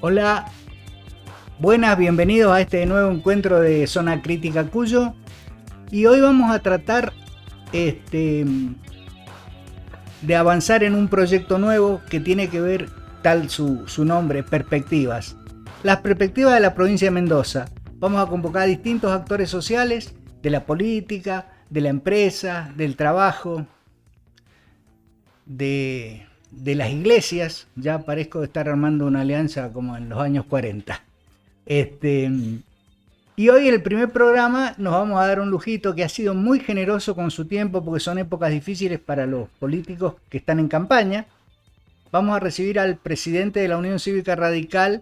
Hola, buenas, bienvenidos a este nuevo encuentro de Zona Crítica Cuyo. Y hoy vamos a tratar de avanzar en un proyecto nuevo que tiene que ver, tal su nombre, Perspectivas. Las perspectivas de la provincia de Mendoza. Vamos a convocar a distintos actores sociales de la política, de la empresa, del trabajo, de las iglesias. Ya parezco estar armando una alianza como en los años 40. Y hoy en el primer programa nos vamos a dar un lujito que ha sido muy generoso con su tiempo, porque son épocas difíciles para los políticos que están en campaña. Vamos a recibir al presidente de la Unión Cívica Radical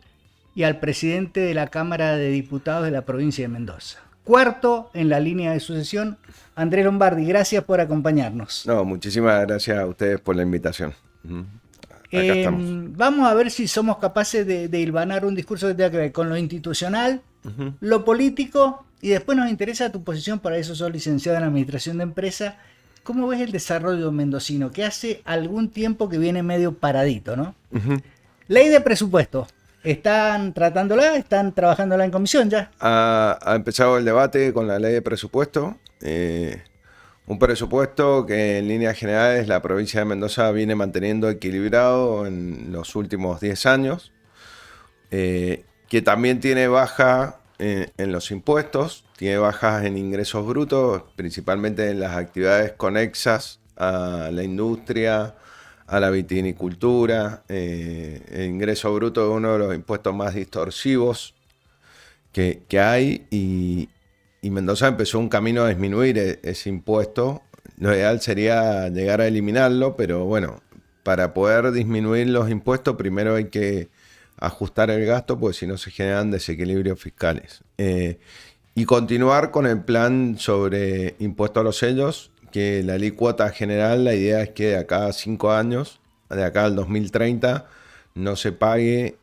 y al presidente de la Cámara de Diputados de la provincia de Mendoza. Cuarto en la línea de sucesión, Andrés Lombardi. Gracias por acompañarnos. No, muchísimas gracias a ustedes por la invitación. Acá estamos. Vamos a ver si somos capaces de hilvanar un discurso que tenga que ver con lo institucional, lo político, y después nos interesa tu posición. Para eso sos licenciado en Administración de Empresa. ¿Cómo ves el desarrollo mendocino? Que hace algún tiempo que viene medio paradito, ¿no? Ley de presupuesto. ¿Están tratándola? ¿Están trabajándola en comisión ya? Ha empezado el debate con la ley de presupuesto. Un presupuesto que en líneas generales la provincia de Mendoza viene manteniendo equilibrado en los últimos 10 años. Que también tiene baja en los impuestos, tiene bajas en ingresos brutos, principalmente en las actividades conexas a la industria, a la vitivinicultura. El ingreso bruto es uno de los impuestos más distorsivos que hay, y Mendoza empezó un camino a disminuir ese impuesto. Lo ideal sería llegar a eliminarlo, pero bueno, para poder disminuir los impuestos primero hay que ajustar el gasto, porque si no se generan desequilibrios fiscales. Y continuar con el plan sobre impuesto a los sellos, que la alícuota general, la idea es que de acá a 5 años, de acá al 2030, no se pague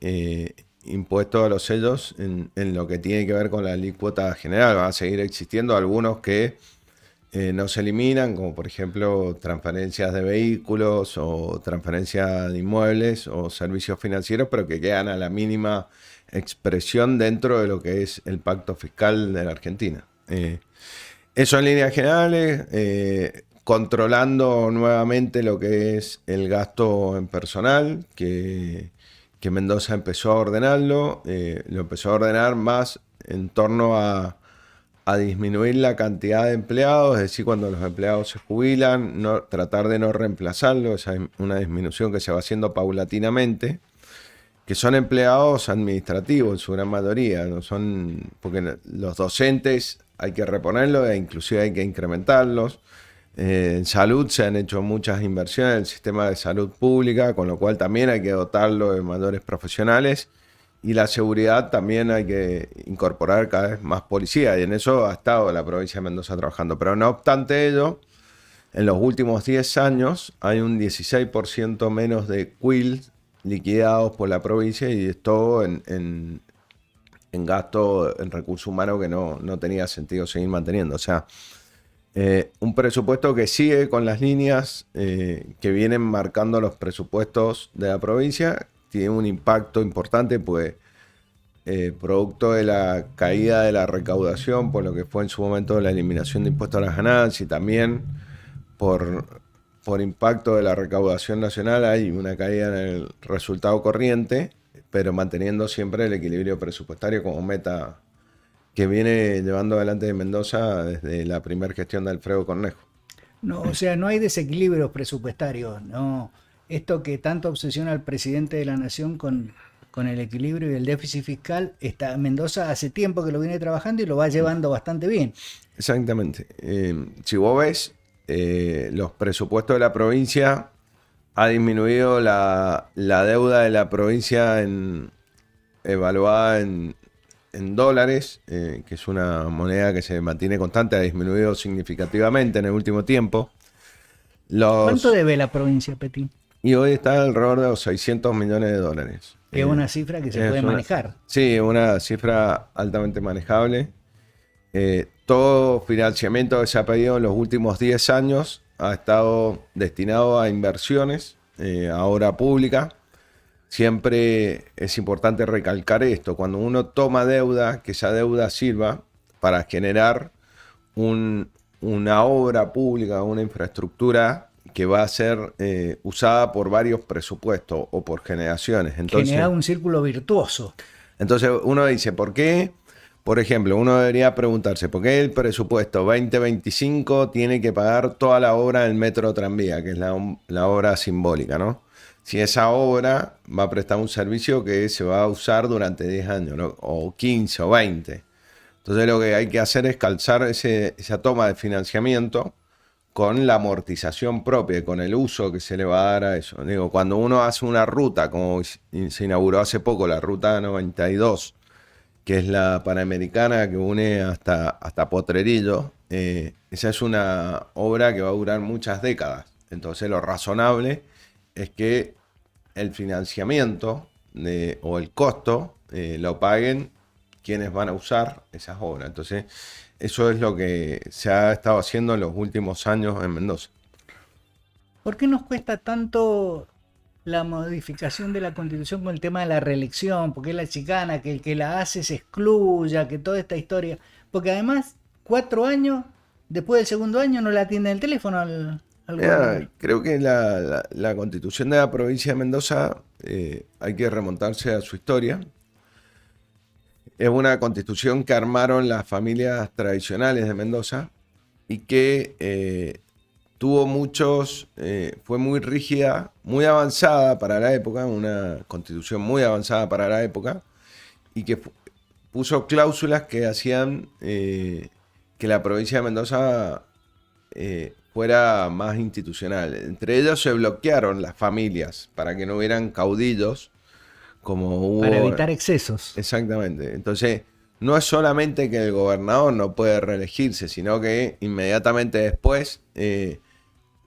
impuesto a los sellos en lo que tiene que ver con la alícuota general. Van a seguir existiendo algunos que no se eliminan, como por ejemplo transferencias de vehículos o transferencias de inmuebles o servicios financieros, pero que quedan a la mínima expresión dentro de lo que es el pacto fiscal de la Argentina. Eso en líneas generales, controlando nuevamente lo que es el gasto en personal, que Mendoza empezó a ordenarlo, lo empezó a ordenar más en torno a disminuir la cantidad de empleados, es decir, cuando los empleados se jubilan, tratar de no reemplazarlo. Esa es una disminución que se va haciendo paulatinamente, que son empleados administrativos en su gran mayoría, no son, porque los docentes hay que reponerlos e inclusive hay que incrementarlos. En salud se han hecho muchas inversiones en el sistema de salud pública, con lo cual también hay que dotarlo de mayores profesionales. Y la seguridad también hay que incorporar cada vez más policía, y en eso ha estado la provincia de Mendoza trabajando. Pero no obstante ello, en los últimos 10 años hay un 16% menos de quils liquidados por la provincia, y esto en gasto en recursos humanos que no tenía sentido seguir manteniendo. O sea, un presupuesto que sigue con las líneas que vienen marcando los presupuestos de la provincia. Tiene un impacto importante, pues producto de la caída de la recaudación por lo que fue en su momento la eliminación de impuestos a las ganancias, y también por impacto de la recaudación nacional hay una caída en el resultado corriente, pero manteniendo siempre el equilibrio presupuestario como meta que viene llevando adelante de Mendoza desde la primera gestión de Alfredo Cornejo. No, o sea, no hay desequilibrios presupuestarios, no. Esto que tanto obsesiona al presidente de la Nación con el equilibrio y el déficit fiscal, Mendoza hace tiempo que lo viene trabajando y lo va llevando bastante bien. Exactamente. Si vos ves, los presupuestos de la provincia, ha disminuido la deuda de la provincia evaluada en dólares, que es una moneda que se mantiene constante, ha disminuido significativamente en el último tiempo. ¿Cuánto debe la provincia, Petín? Y hoy está alrededor de los 600 millones de dólares. Es una cifra que se puede manejar. Sí, es una cifra altamente manejable. Todo financiamiento que se ha pedido en los últimos 10 años ha estado destinado a inversiones, a obra pública. siempre es importante recalcar esto. Cuando uno toma deuda, que esa deuda sirva para generar una obra pública, una infraestructura que va a ser usada por varios presupuestos o por generaciones. Genera un círculo virtuoso. Entonces uno dice, ¿por qué? Por ejemplo, uno debería preguntarse, ¿por qué el presupuesto 2025 tiene que pagar toda la obra del metro tranvía, que es la obra simbólica, ¿no? Si esa obra va a prestar un servicio que se va a usar durante 10 años, ¿no? O 15 o 20. Entonces lo que hay que hacer es calzar esa toma de financiamiento con la amortización propia, con el uso que se le va a dar a eso. Digo, cuando uno hace una ruta, como se inauguró hace poco, la ruta 92, que es la Panamericana que une hasta Potrerillo, esa es una obra que va a durar muchas décadas. Entonces lo razonable es que el financiamiento o el costo lo paguen quienes van a usar esas obras. Entonces eso es lo que se ha estado haciendo en los últimos años en Mendoza. ¿Por qué nos cuesta tanto la modificación de la Constitución con el tema de la reelección? ¿Por qué la chicana? Que el que la hace se excluya, que toda esta historia. Porque además, 4 años, después del segundo año no le atienden el teléfono al gobernador. Creo que la Constitución de la provincia de Mendoza hay que remontarse a su historia. Es una constitución que armaron las familias tradicionales de Mendoza y que tuvo fue muy rígida, muy avanzada para la época, una constitución muy avanzada para la época, y que puso cláusulas que hacían que la provincia de Mendoza fuera más institucional. Entre ellos se bloquearon las familias para que no hubieran caudillos. Para evitar excesos. Exactamente. Entonces, no es solamente que el gobernador no puede reelegirse, sino que inmediatamente después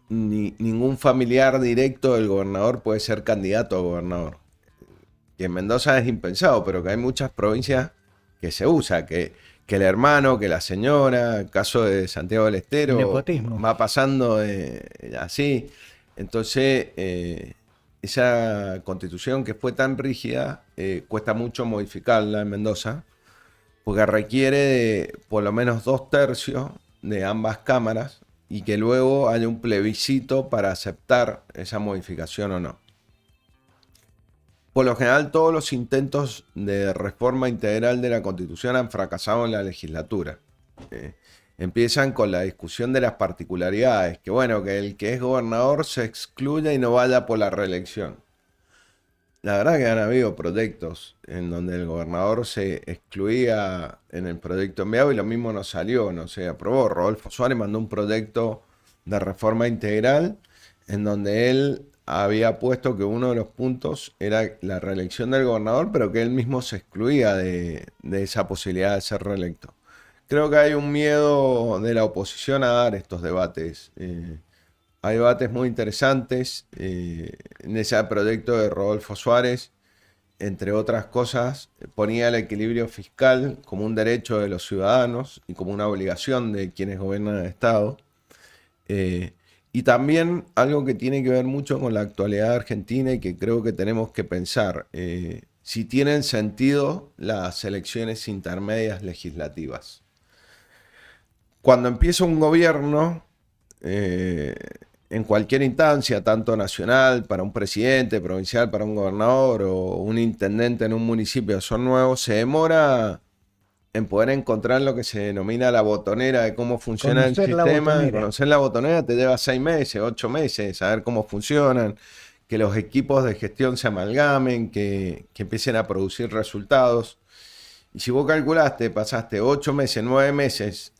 ningún familiar directo del gobernador puede ser candidato a gobernador. Que en Mendoza es impensado, pero que hay muchas provincias que se usa, que el hermano, que la señora, el caso de Santiago del Estero, nepotismo. Va pasando así. Entonces, esa constitución que fue tan rígida, cuesta mucho modificarla en Mendoza, porque requiere de por lo menos 2/3 de ambas cámaras y que luego haya un plebiscito para aceptar esa modificación o no. Por lo general, todos los intentos de reforma integral de la Constitución han fracasado en la legislatura. Empiezan con la discusión de las particularidades, que bueno, que el que es gobernador se excluya y no vaya por la reelección. La verdad que han habido proyectos en donde el gobernador se excluía en el proyecto enviado y lo mismo no salió, no se aprobó. Rodolfo Suárez mandó un proyecto de reforma integral en donde él había puesto que uno de los puntos era la reelección del gobernador, pero que él mismo se excluía de esa posibilidad de ser reelecto. Creo que hay un miedo de la oposición a dar estos debates. Hay debates muy interesantes en ese proyecto de Rodolfo Suárez, entre otras cosas, ponía el equilibrio fiscal como un derecho de los ciudadanos y como una obligación de quienes gobiernan el Estado. Y también algo que tiene que ver mucho con la actualidad argentina y que creo que tenemos que pensar, si tienen sentido las elecciones intermedias legislativas. Cuando empieza un gobierno, en cualquier instancia, tanto nacional, para un presidente, provincial, para un gobernador o un intendente en un municipio, son nuevos, se demora en poder encontrar lo que se denomina la botonera de cómo funciona el sistema. Conocer la botonera te lleva 6 meses, 8 meses, saber cómo funcionan, que los equipos de gestión se amalgamen, que empiecen a producir resultados. Y si vos calculaste, pasaste 8 meses, 9 meses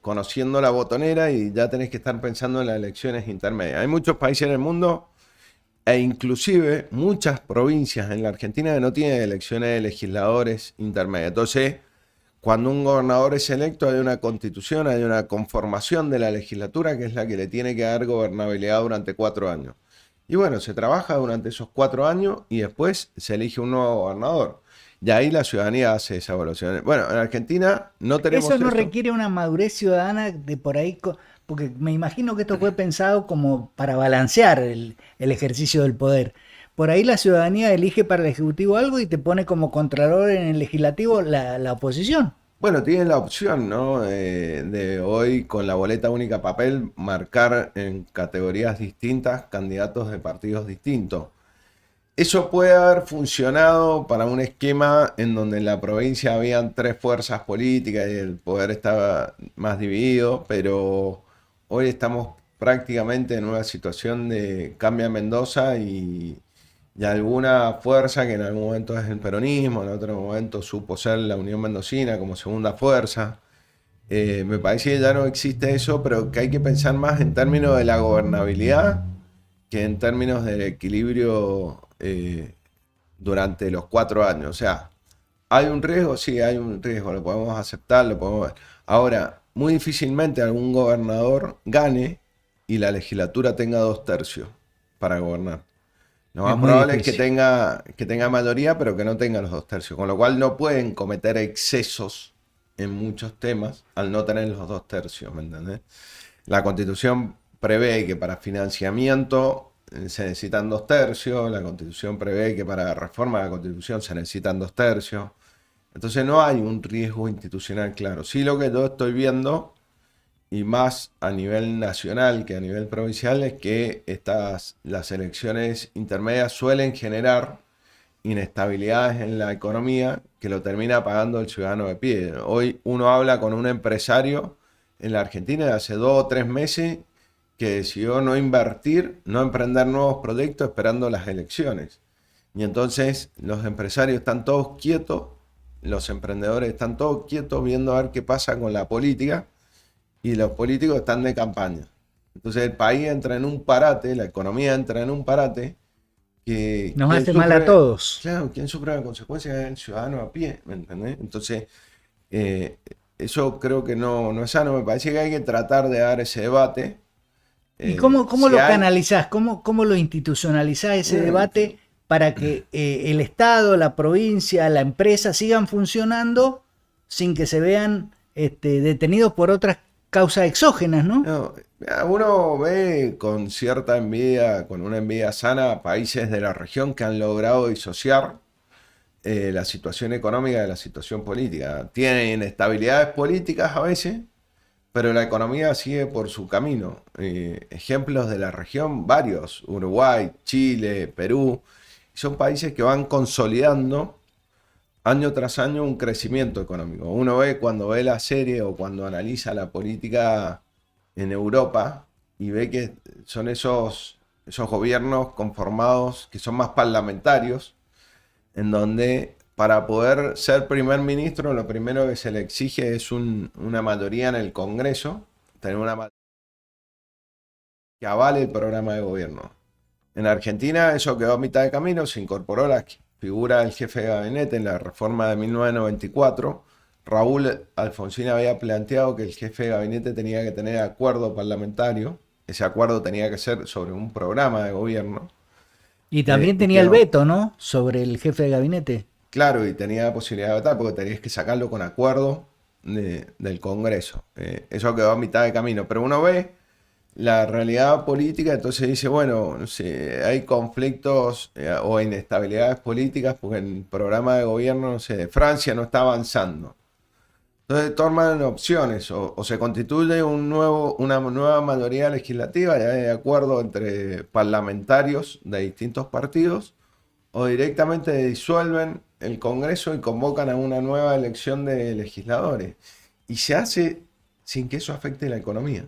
conociendo la botonera y ya tenés que estar pensando en las elecciones intermedias. Hay muchos países en el mundo e inclusive muchas provincias en la Argentina que no tienen elecciones de legisladores intermedias. Entonces, cuando un gobernador es electo, hay una constitución, hay una conformación de la legislatura que es la que le tiene que dar gobernabilidad durante 4 años. Y bueno, se trabaja durante esos 4 años y después se elige un nuevo gobernador. Y ahí la ciudadanía hace esa evaluación. Bueno, en Argentina no tenemos eso. No requiere una madurez ciudadana de por ahí, porque me imagino que esto fue pensado como para balancear el ejercicio del poder. por ahí la ciudadanía elige para el Ejecutivo algo y te pone como contralor en el Legislativo la oposición. Bueno, tienen la opción, ¿no? De hoy con la boleta única papel marcar en categorías distintas candidatos de partidos distintos. Eso puede haber funcionado para un esquema en donde en la provincia habían tres fuerzas políticas y el poder estaba más dividido, pero hoy estamos prácticamente en una situación de cambia Mendoza y alguna fuerza que en algún momento es el peronismo, en otro momento supo ser la Unión Mendocina como segunda fuerza. Me parece que ya no existe eso, pero que hay que pensar más en términos de la gobernabilidad que en términos del equilibrio durante los 4 años. O sea, ¿hay un riesgo? Sí, hay un riesgo, lo podemos aceptar, lo podemos ver. Ahora, muy difícilmente algún gobernador gane y la legislatura tenga 2/3 para gobernar. Lo Es más muy probable es que difícil. tenga mayoría, pero que no tenga los 2/3, con lo cual no pueden cometer excesos en muchos temas al no tener los 2/3, ¿me entendés? La Constitución prevé que para financiamiento se necesitan 2/3, la Constitución prevé que para reforma de la Constitución se necesitan 2/3. Entonces no hay un riesgo institucional claro. Sí, lo que yo estoy viendo, y más a nivel nacional que a nivel provincial, es que las elecciones intermedias suelen generar inestabilidades en la economía que lo termina pagando el ciudadano de pie. Hoy uno habla con un empresario en la Argentina de hace 2 o 3 meses que decidió no invertir, no emprender nuevos proyectos esperando las elecciones. Y entonces los empresarios están todos quietos, los emprendedores están todos quietos viendo a ver qué pasa con la política y los políticos están de campaña. Entonces el país entra en un parate, la economía entra en un parate que Nos quien hace mal a sufre, todos. claro, quien sufre las consecuencias es el ciudadano a pie, ¿me entendés? Entonces, eh, eso creo que no es sano, me parece que hay que tratar de dar ese debate. ¿Y cómo Si lo hay, canalizás? ¿Cómo lo institucionalizás ese eh, debate para que el Estado, la provincia, la empresa sigan funcionando sin que se vean detenidos por otras causas exógenas, ¿no? no, uno ve con cierta envidia, con una envidia sana, países de la región que han logrado disociar la situación económica de la situación política. Tienen inestabilidades políticas a veces, pero la economía sigue por su camino. Ejemplos de la región, varios: Uruguay, Chile, Perú. Son países que van consolidando año tras año un crecimiento económico. Uno ve cuando ve la serie o cuando analiza la política en Europa y ve que son esos gobiernos conformados que son más parlamentarios, en donde para poder ser primer ministro lo primero que se le exige es una mayoría en el Congreso, tener una mayoría que avale el programa de gobierno. En Argentina eso quedó a mitad de camino, se incorporó la figura del jefe de gabinete en la reforma de 1994. Raúl Alfonsín había planteado que el jefe de gabinete tenía que tener acuerdo parlamentario, ese acuerdo tenía que ser sobre un programa de gobierno. Y también Y tenía el quedó, veto, ¿no? Sobre el jefe de gabinete. claro, y tenía la posibilidad de votar porque tenías que sacarlo con acuerdo del Congreso. Eso quedó a mitad de camino. Pero uno ve la realidad política, entonces dice, bueno, no sé, hay conflictos o inestabilidades políticas porque el programa de gobierno, no sé, de Francia no está avanzando. Entonces toman opciones, o se constituye una nueva mayoría legislativa, ya de acuerdo entre parlamentarios de distintos partidos, o directamente disuelven el Congreso y convocan a una nueva elección de legisladores. Y se hace sin que eso afecte la economía.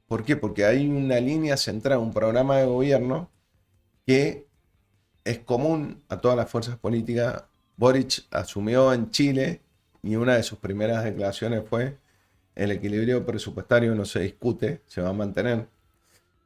¿Por qué? Porque hay una línea central, un programa de gobierno que es común a todas las fuerzas políticas. Boric asumió en Chile y una de sus primeras declaraciones fue: el equilibrio presupuestario no se discute, se va a mantener.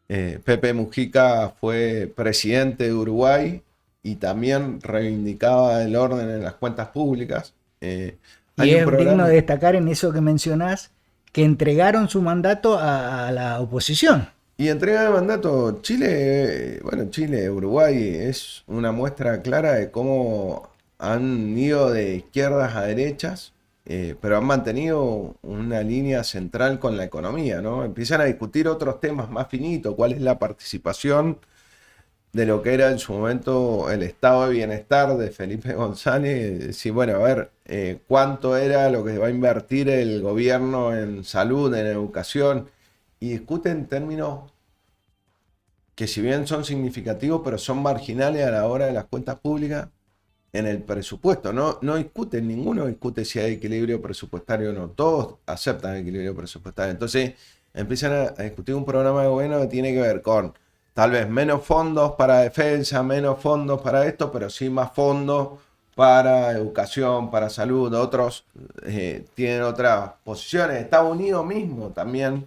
Pepe Mujica fue presidente de Uruguay y también reivindicaba el orden en las cuentas públicas. Y Hay un es digno de programa. destacar en eso que mencionás, que entregaron su mandato a la oposición. Y entrega de mandato, Chile, bueno, Chile, Uruguay es una muestra clara de cómo han ido de izquierdas a derechas, pero han mantenido una línea central con la economía, ¿no? Empiezan a discutir otros temas más finitos, cuál es la participación de lo que era en su momento el estado de bienestar de Felipe González. Sí, bueno, a ver, cuánto era lo que va a invertir el gobierno en salud, en educación, y discuten términos que si bien son significativos, pero son marginales a la hora de las cuentas públicas en el presupuesto. No discuten, ninguno discute si hay equilibrio presupuestario o no. Todos aceptan el equilibrio presupuestario. Entonces empiezan a discutir un programa de gobierno que tiene que ver con tal vez menos fondos para defensa, menos fondos para esto, pero sí más fondos para educación, para salud. Otros tienen otras posiciones. Estados Unidos mismo también,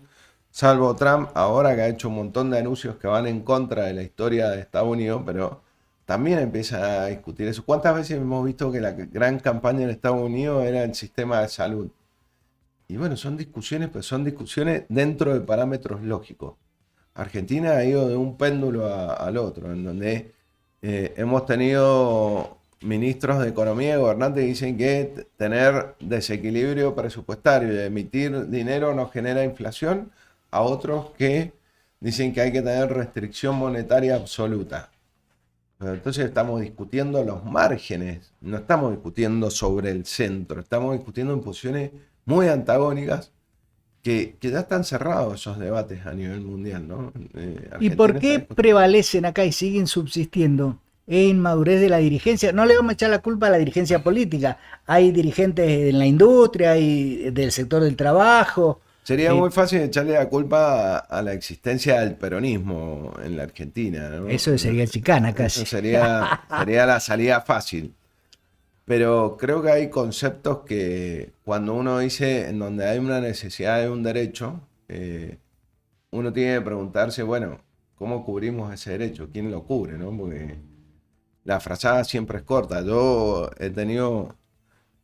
salvo Trump, ahora que ha hecho un montón de anuncios que van en contra de la historia de Estados Unidos, pero también empieza a discutir eso. ¿Cuántas veces hemos visto que la gran campaña en Estados Unidos era el sistema de salud? Y bueno, son discusiones, pero son discusiones dentro de parámetros lógicos. Argentina ha ido de un péndulo al otro, en donde hemos tenido ministros de economía y gobernantes que dicen que tener desequilibrio presupuestario y emitir dinero no genera inflación, a otros que dicen que hay que tener restricción monetaria absoluta. Pero entonces estamos discutiendo los márgenes, no estamos discutiendo sobre el centro, estamos discutiendo en posiciones muy antagónicas que ya están cerrados esos debates a nivel mundial, ¿no? ¿Y por qué prevalecen acá y siguen subsistiendo? Es inmadurez de la dirigencia. No le vamos a echar la culpa a la dirigencia política. Hay dirigentes en la industria, hay del sector del trabajo. Sería muy fácil echarle la culpa a la existencia del peronismo en la Argentina, ¿no? Eso sería chicana casi. Eso sería la salida fácil. Pero creo que hay conceptos que cuando uno dice en donde hay una necesidad de un derecho, uno tiene que preguntarse, bueno, ¿cómo cubrimos ese derecho? ¿Quién lo cubre, no? Porque la frazada siempre es corta. Yo he tenido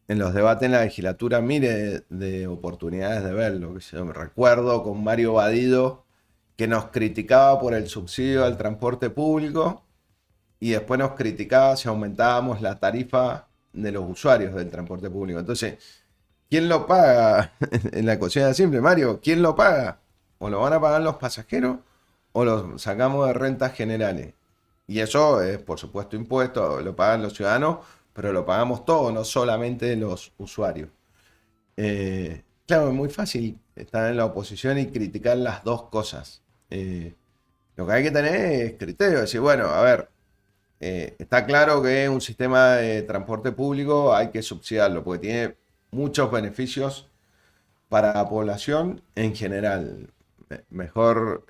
en los debates en la legislatura miles de oportunidades de verlo. Yo me recuerdo con Mario Badido que nos criticaba por el subsidio al transporte público y después nos criticaba si aumentábamos la tarifa de los usuarios del transporte público. Entonces, ¿quién lo paga? En la cocina simple, Mario, ¿quién lo paga? ¿O lo van a pagar los pasajeros o lo sacamos de rentas generales? Y eso es, por supuesto, impuesto, lo pagan los ciudadanos, pero lo pagamos todos, no solamente los usuarios. Claro, es muy fácil estar en la oposición y criticar las dos cosas. Lo que hay que tener es criterio, decir, bueno, a ver, está claro que un sistema de transporte público hay que subsidiarlo, porque tiene muchos beneficios para la población en general. Mejor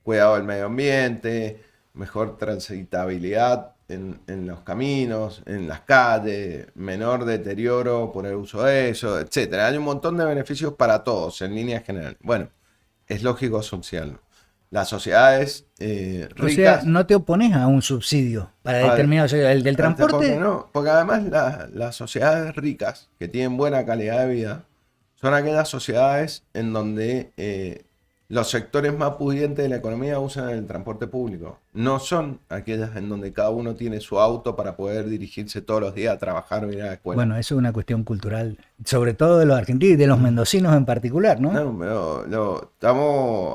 cuidado del medio ambiente, mejor transitabilidad en los caminos, en las calles, menor deterioro por el uso de eso, etcétera. Hay un montón de beneficios para todos en línea general. Bueno, es lógico subsidiarlo. Las sociedades ricas... O sea, no te opones a un subsidio para determinado... El del transporte... No, porque además las sociedades ricas, que tienen buena calidad de vida, son aquellas sociedades en donde los sectores más pudientes de la economía usan el transporte público. No son aquellas en donde cada uno tiene su auto para poder dirigirse todos los días a trabajar o ir a la escuela. Bueno, eso es una cuestión cultural, sobre todo de los argentinos y de los mendocinos en particular, ¿no?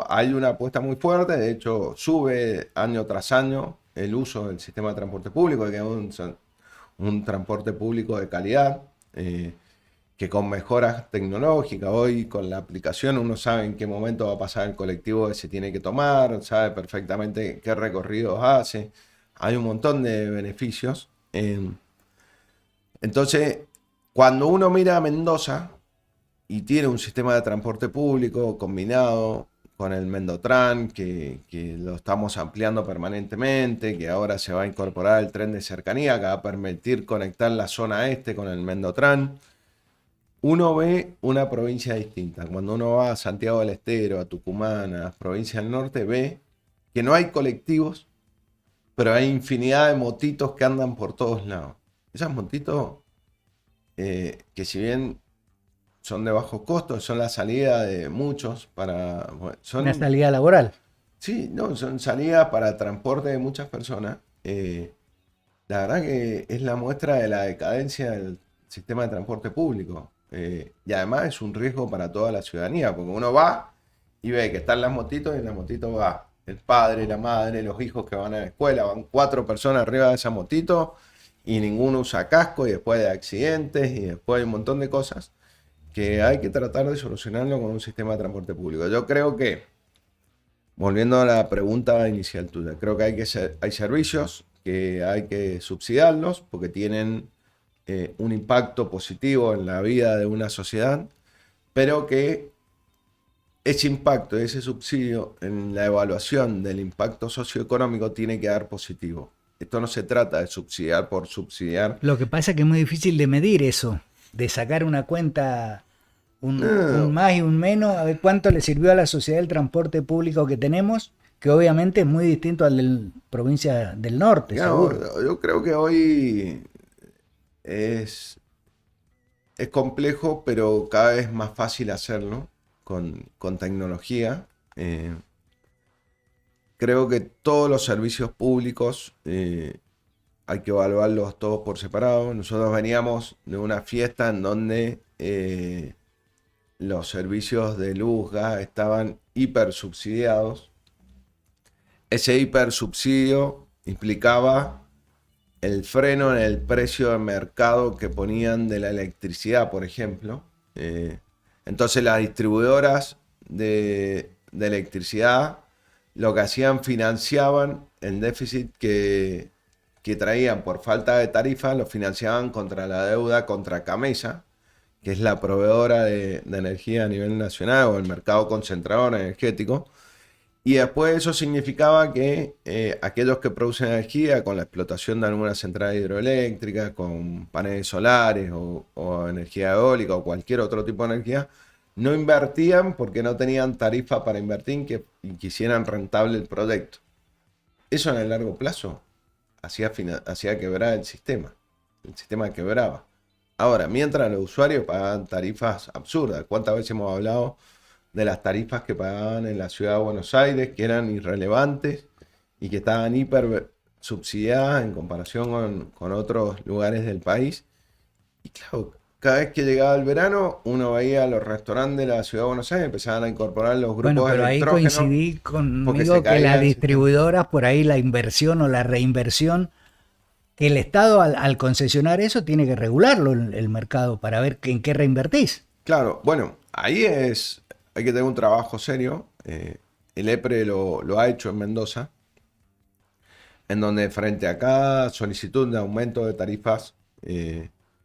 Hay una apuesta muy fuerte, de hecho sube año tras año el uso del sistema de transporte público, que es un transporte público de calidad, que con mejoras tecnológicas, hoy con la aplicación uno sabe en qué momento va a pasar el colectivo que se tiene que tomar, sabe perfectamente qué recorridos hace, hay un montón de beneficios. Entonces, cuando uno mira a Mendoza y tiene un sistema de transporte público combinado con el Mendotran, que lo estamos ampliando permanentemente, que ahora se va a incorporar el tren de cercanía, que va a permitir conectar la zona este con el Mendotran, uno ve una provincia distinta. Cuando uno va a Santiago del Estero, a Tucumán, a las provincias del norte, ve que no hay colectivos, pero hay infinidad de motitos que andan por todos lados. Esas motitos, que si bien son de bajo costo, son la salida de muchos para... Son, una salida laboral. Sí, no, son salidas para transporte de muchas personas. La verdad que es la muestra de la decadencia del sistema de transporte público. Y además es un riesgo para toda la ciudadanía, porque uno va y ve que están las motitos y la motito va el padre, la madre, los hijos que van a la escuela, van 4 personas arriba de esa motito y ninguno usa casco y después de accidentes y después hay un montón de cosas que hay que tratar de solucionarlo con un sistema de transporte público. Yo creo que, volviendo a la pregunta inicial tuya, creo que hay servicios que hay que subsidiarlos porque tienen un impacto positivo en la vida de una sociedad, pero que ese impacto, ese subsidio en la evaluación del impacto socioeconómico tiene que dar positivo. Esto no se trata de subsidiar por subsidiar. Lo que pasa es que es muy difícil de medir eso, de sacar una cuenta, un más y un menos, a ver cuánto le sirvió a la sociedad el transporte público que tenemos, que obviamente es muy distinto al de la provincia del norte, Digamos, seguro. yo creo que hoy es complejo, pero cada vez más fácil hacerlo con tecnología. Creo que todos los servicios públicos hay que evaluarlos todos por separado. Nosotros veníamos de una fiesta en donde los servicios de luz, gas estaban hiper subsidiados. Ese hiper subsidio implicaba el freno en el precio de mercado que ponían de la electricidad, por ejemplo. Entonces las distribuidoras de electricidad lo que hacían, financiaban el déficit que traían por falta de tarifa, lo financiaban contra la deuda contra Camesa, que es la proveedora de energía a nivel nacional o el mercado concentrador energético. Y después eso significaba que aquellos que producen energía con la explotación de alguna central hidroeléctrica, con paneles solares o energía eólica o cualquier otro tipo de energía, no invertían porque no tenían tarifa para invertir y quisieran rentable el proyecto. Eso en el largo plazo hacía quebrar el sistema quebraba. Ahora, mientras los usuarios pagaban tarifas absurdas, ¿cuántas veces hemos hablado de las tarifas que pagaban en la ciudad de Buenos Aires, que eran irrelevantes y que estaban hiper subsidiadas en comparación con otros lugares del país? Y claro, cada vez que llegaba el verano, uno veía los restaurantes de la ciudad de Buenos Aires, empezaban a incorporar los Bueno, grupos pero ahí electrógenos coincidí porque conmigo se que las caía el sistema. distribuidoras, por ahí la inversión o la reinversión, que el Estado al concesionar eso tiene que regularlo el mercado para ver en qué reinvertís. Claro, bueno, hay que tener un trabajo serio. El EPRE lo ha hecho en Mendoza, en donde frente a cada solicitud de aumento de tarifas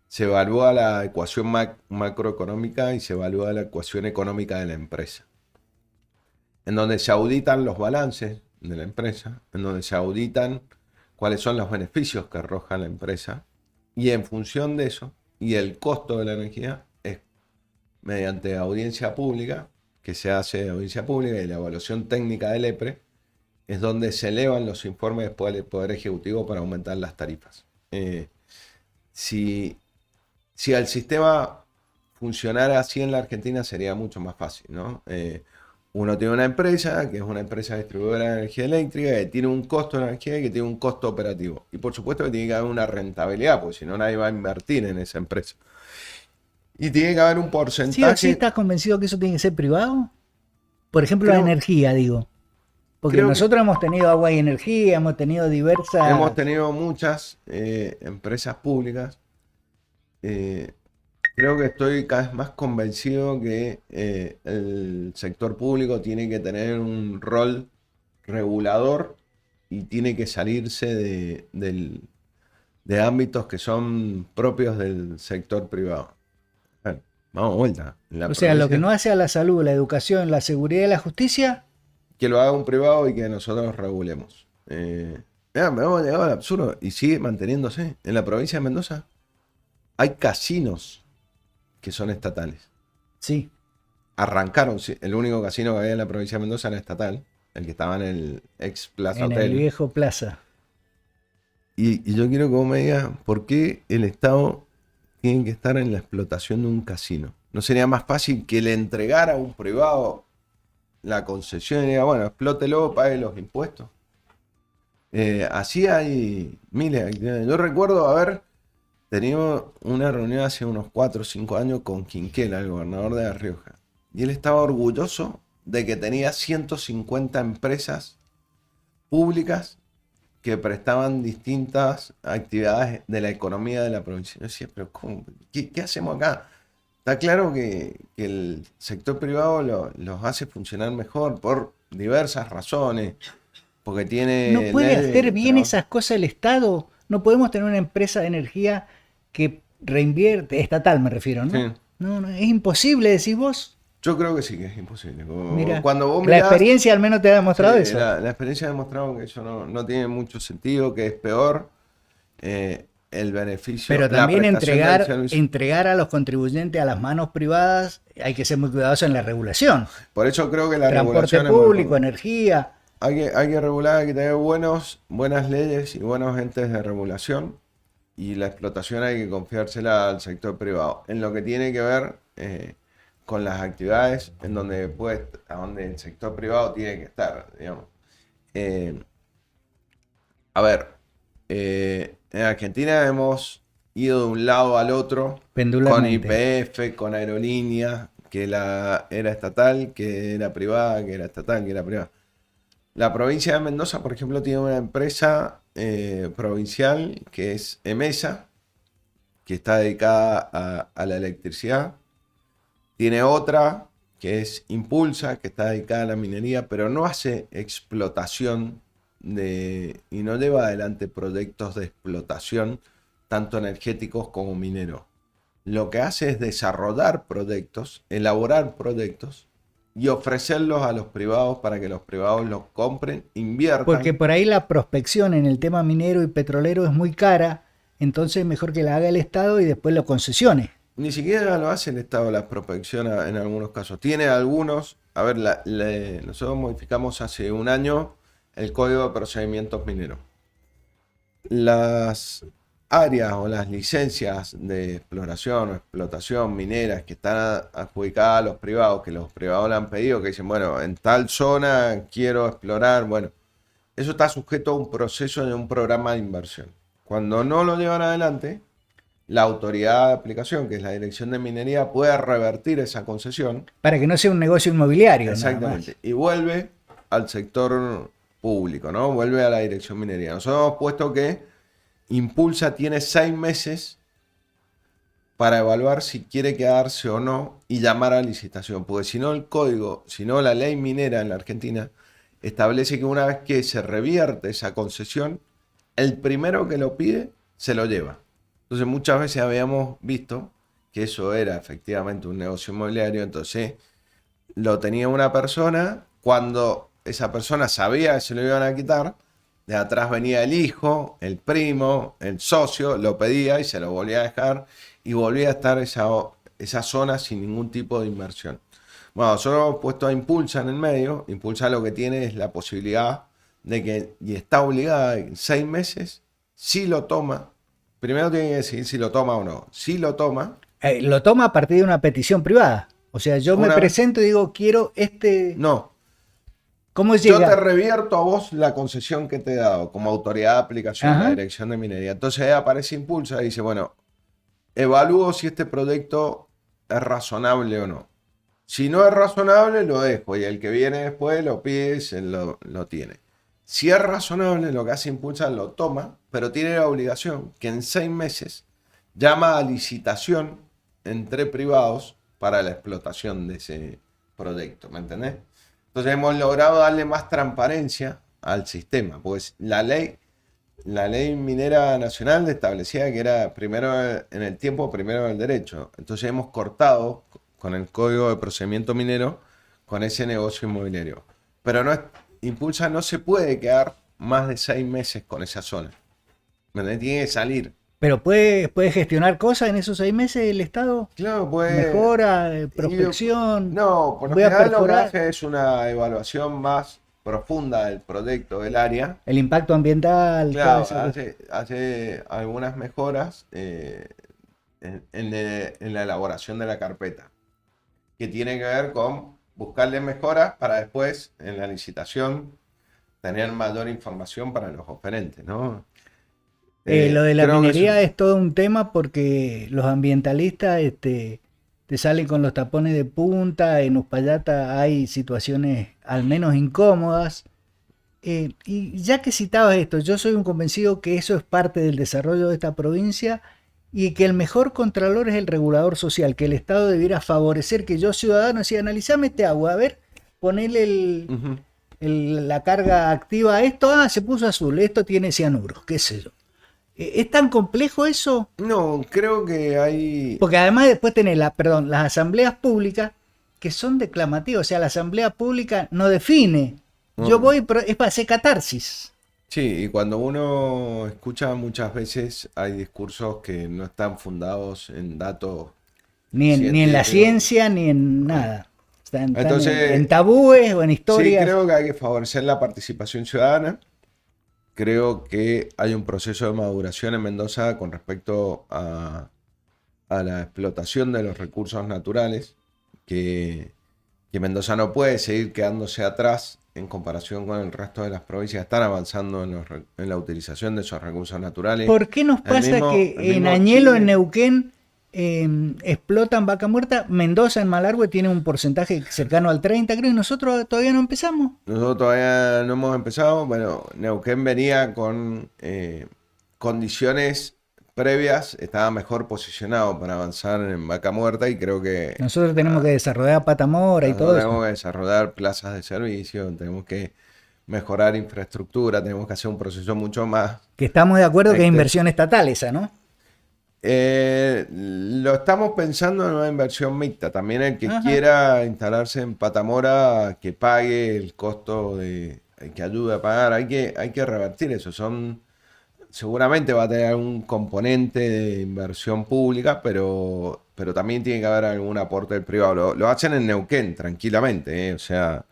se evalúa la ecuación macroeconómica y se evalúa la ecuación económica de la empresa, en donde se auditan los balances de la empresa, en donde se auditan cuáles son los beneficios que arroja la empresa, y en función de eso y el costo de la energía es mediante audiencia pública, que se hace audiencia pública y la evaluación técnica del EPRE, es donde se elevan los informes después del Poder Ejecutivo para aumentar las tarifas. Si el sistema funcionara así en la Argentina sería mucho más fácil, ¿no? Uno tiene una empresa, que es una empresa distribuidora de energía eléctrica, que tiene un costo de energía y que tiene un costo operativo. Y por supuesto que tiene que haber una rentabilidad, porque si no nadie va a invertir en esa empresa. Y tiene que haber un porcentaje... ¿Sí o sí estás convencido que eso tiene que ser privado? Por ejemplo, la energía, digo. Porque nosotros hemos tenido agua y energía, hemos tenido diversas... Hemos tenido muchas empresas públicas. Creo que estoy cada vez más convencido que el sector público tiene que tener un rol regulador y tiene que salirse de ámbitos que son propios del sector privado. Bueno, vamos a vuelta. O sea, lo que no hace a la salud, la educación, la seguridad y la justicia... Que lo haga un privado y que nosotros regulemos. Mirá, me hemos llegado al absurdo y sigue manteniéndose. En la provincia de Mendoza hay casinos que son estatales. Sí. Arrancaron, sí, el único casino que había en la provincia de Mendoza era estatal, el que estaba en el ex Plaza Hotel. En el viejo Plaza. Y yo quiero que vos me digas, ¿por qué el Estado tiene que estar en la explotación de un casino? ¿No sería más fácil que le entregara a un privado la concesión y diga, bueno, explótelo, pague los impuestos? Así hay miles de actividades. Yo recuerdo haber tenido una reunión hace unos 4 o 5 años con Quinquela, el gobernador de La Rioja. Y él estaba orgulloso de que tenía 150 empresas públicas que prestaban distintas actividades de la economía de la provincia. Yo decía, pero ¿cómo? ¿Qué hacemos acá? Está claro que el sector privado los hace funcionar mejor por diversas razones, porque tiene ¿No puede ley de hacer bien trabajo. esas cosas el Estado? No podemos tener una empresa de energía que reinvierte, estatal me refiero, ¿no? Sí. No, no, es imposible, decís vos. Yo creo que sí, que es imposible. Mira, Cuando vos la mirás, experiencia al menos te ha sí, demostrado eso. la experiencia ha demostrado que eso no tiene mucho sentido, que es peor el beneficio, Pero la también prestación del servicio. entregar a los contribuyentes a las manos privadas, hay que ser muy cuidadoso en la regulación. Por eso creo que la Transporte regulación es muy público, importante. energía. Hay que regular, hay que tener buenas leyes y buenos entes de regulación, y la explotación hay que confiársela al sector privado. En lo que tiene que ver con las actividades en donde a donde el sector privado tiene que estar, digamos. Eh, a ver, en Argentina hemos ido de un lado al otro con Pendularmente. YPF, con aerolíneas, que era estatal, que era privada, que era estatal, que era privada. La provincia de Mendoza, por ejemplo, tiene una empresa provincial que es EMESA, que está dedicada a la electricidad. Tiene otra que es Impulsa, que está dedicada a la minería, pero no hace explotación y no lleva adelante proyectos de explotación, tanto energéticos como mineros. Lo que hace es desarrollar proyectos, elaborar proyectos y ofrecerlos a los privados para que los privados los compren, Porque inviertan. por ahí la prospección en el tema minero y petrolero es muy cara, entonces es mejor que la haga el Estado y después lo concesione. Ni siquiera lo hace el Estado la prospección en algunos casos. Tiene algunos, a ver, nosotros modificamos hace un año el Código de Procedimientos Mineros. Las áreas o las licencias de exploración o explotación mineras que están adjudicadas a los privados, que los privados le han pedido, que dicen, bueno, en tal zona quiero explorar, bueno, eso está sujeto a un proceso de un programa de inversión. Cuando no lo llevan adelante, la autoridad de aplicación, que es la Dirección de Minería, puede revertir esa concesión. Para que no sea un negocio inmobiliario, nada más. Exactamente. Y vuelve al sector público, ¿no? Vuelve a la Dirección Minería. Nosotros hemos puesto que Impulsa tiene 6 meses para evaluar si quiere quedarse o no y llamar a licitación. Porque si no, si no, la ley minera en la Argentina establece que una vez que se revierte esa concesión, el primero que lo pide se lo lleva. Entonces muchas veces habíamos visto que eso era efectivamente un negocio inmobiliario, entonces lo tenía una persona, cuando esa persona sabía que se lo iban a quitar, de atrás venía el hijo, el primo, el socio, lo pedía y se lo volvía a dejar y volvía a estar esa zona sin ningún tipo de inversión. Bueno, nosotros hemos puesto a Impulsa en el medio. Impulsa lo que tiene es la posibilidad de que, y está obligada en 6 meses, si lo toma, primero tiene que decir si lo toma o no. Si lo toma, Lo toma a partir de una petición privada. O sea, yo me una vez, presento y digo, quiero este... no. ¿Cómo Yo te llega? revierto a vos la concesión que te he dado como autoridad de aplicación, la Ajá. Dirección de Minería. Entonces ahí aparece Impulsa y dice, bueno, evalúo si este proyecto es razonable o no. Si no es razonable, lo dejo y el que viene después lo pide y lo tiene. Si es razonable, lo que hace Impulsa lo toma, pero tiene la obligación que en 6 meses llama a licitación entre privados para la explotación de ese proyecto, ¿me entendés? Entonces hemos logrado darle más transparencia al sistema, pues la ley minera nacional establecía que era primero en el tiempo, primero en el derecho. Entonces hemos cortado con el Código de Procedimiento Minero con ese negocio inmobiliario. Pero Impulsa no se puede quedar más de 6 meses con esa zona. ¿Me tiene que salir? Pero puede gestionar cosas en esos 6 meses el Estado. Claro, pues. Mejora, y- prospección. no, por lo Voy a general lo que perforar hace es una evaluación más profunda del proyecto, del área. el impacto ambiental, toda Claro, esa cuestión. hace algunas mejoras en la elaboración de la carpeta, que tiene que ver con buscarle mejoras para después, en la licitación, tener mayor información para los oferentes, ¿no? Lo de la Creo que eso. minería es todo un tema porque los ambientalistas te salen con los tapones de punta. En Uspallata hay situaciones al menos incómodas. Y ya que citabas esto, yo soy un convencido que eso es parte del desarrollo de esta provincia y que el mejor contralor es el regulador social, que el Estado debiera favorecer que yo, ciudadano, decía, analizame este agua, a ver, ponele Ujú. la carga activa a esto, se puso azul, esto tiene cianuro, qué sé yo. ¿Es tan complejo eso? No, creo que hay... Porque además después tenés las asambleas públicas que son declamativas, o sea, la asamblea pública no define. Yo no, voy, pero es para hacer catarsis. sí, y cuando uno escucha muchas veces hay discursos que no están fundados en datos Ni en la científicos. ciencia, ni en nada. Están en Entonces, tabúes o en sí, historias. creo que hay que favorecer la participación ciudadana. Creo que hay un proceso de maduración en Mendoza con respecto a la explotación de los recursos naturales, que Mendoza no puede seguir quedándose atrás en comparación con el resto de las provincias. Están avanzando en la utilización de esos recursos naturales. ¿Por qué nos pasa El que en mismo Añelo, en Chile. Neuquén, explotan vaca muerta? Mendoza, en Malargüe, tiene un porcentaje cercano al 30, creo, y nosotros todavía no empezamos. Nosotros todavía no hemos empezado. Bueno, Neuquén venía con condiciones previas, estaba mejor posicionado para avanzar en vaca muerta y creo que Nosotros tenemos que desarrollar Patamora y nosotros todo eso. tenemos que desarrollar plazas de servicio, tenemos que mejorar infraestructura, tenemos que hacer un proceso mucho más Que estamos de acuerdo que es extenso. inversión estatal esa, ¿no? Lo estamos pensando en una inversión mixta. También el que Ajá. quiera instalarse en Patamora, que pague el costo que ayude a pagar. Hay que revertir eso. Seguramente va a tener algún componente de inversión pública, pero también tiene que haber algún aporte del privado. Lo hacen en Neuquén, tranquilamente, ¿eh? O sea,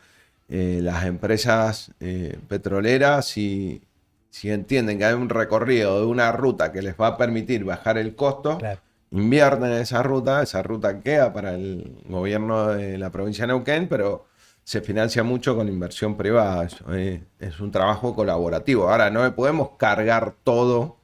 las empresas petroleras, si entienden que hay un recorrido de una ruta que les va a permitir bajar el costo, Claro. invierten en esa ruta queda para el gobierno de la provincia de Neuquén, pero se financia mucho con inversión privada. Es un trabajo colaborativo. Ahora, no le podemos cargar todo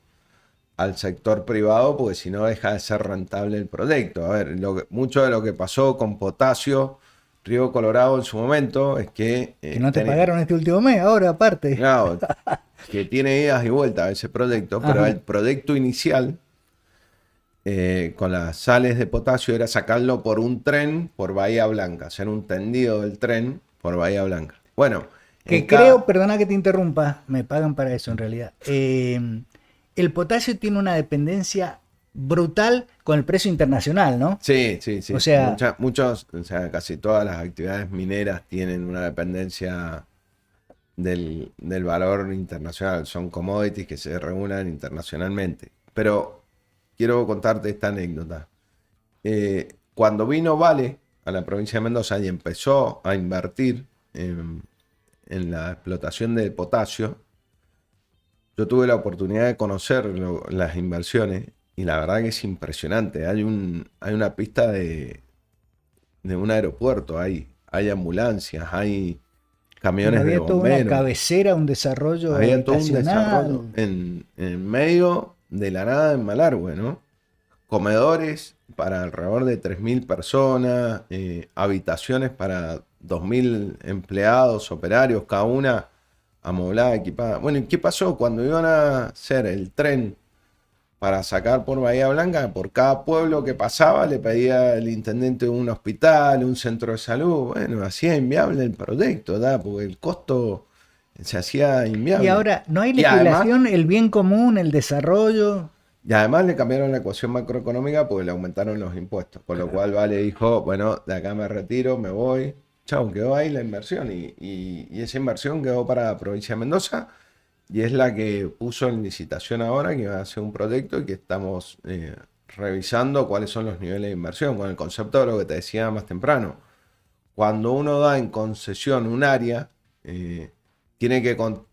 al sector privado porque si no deja de ser rentable el proyecto. A ver, mucho de lo que pasó con Potasio, Río Colorado en su momento, es que Que no te pagaron este último mes, ahora aparte. claro, que tiene idas y vueltas ese proyecto, pero Ajá. el proyecto inicial con las sales de potasio era sacarlo por un tren por Bahía Blanca, hacer un tendido del tren por Bahía Blanca. Bueno, en Que creo, cada... perdona que te interrumpa, me pagan para eso en realidad. El potasio tiene una dependencia brutal con el precio internacional, ¿no? Sí, sí, O sí. sea, O sea, casi todas las actividades mineras tienen una dependencia del valor internacional. Son commodities que se regulan internacionalmente. Pero quiero contarte esta anécdota. Cuando vino Vale a la provincia de Mendoza y empezó a invertir en la explotación de potasio, yo tuve la oportunidad de conocer las inversiones y la verdad que es impresionante. Hay una pista de un aeropuerto, hay ambulancias, hay camiones de había toda una bomberos, cabecera, un desarrollo había todo un desarrollo habitacional. en medio de la nada en Malargüe, ¿no? Comedores para alrededor de 3.000 personas, habitaciones para 2.000 empleados, operarios, cada una amoblada, equipada. Bueno, ¿y qué pasó? Cuando iban a hacer el tren para sacar por Bahía Blanca, por cada pueblo que pasaba le pedía el intendente un hospital, un centro de salud. Bueno, hacía inviable el proyecto, ¿verdad? Porque el costo se hacía Y inviable. ahora, ¿no hay Y además, legislación, el bien común, el desarrollo? y además le cambiaron la ecuación macroeconómica porque le aumentaron los impuestos. Con lo cual Vale dijo, bueno, de acá me retiro, me voy. Chao, quedó ahí la inversión. Y esa inversión quedó para la provincia de Mendoza. Y es la que puso en licitación ahora, que va a ser un proyecto y que estamos revisando cuáles son los niveles de inversión, con el concepto de lo que te decía más temprano. Cuando uno da en concesión un área,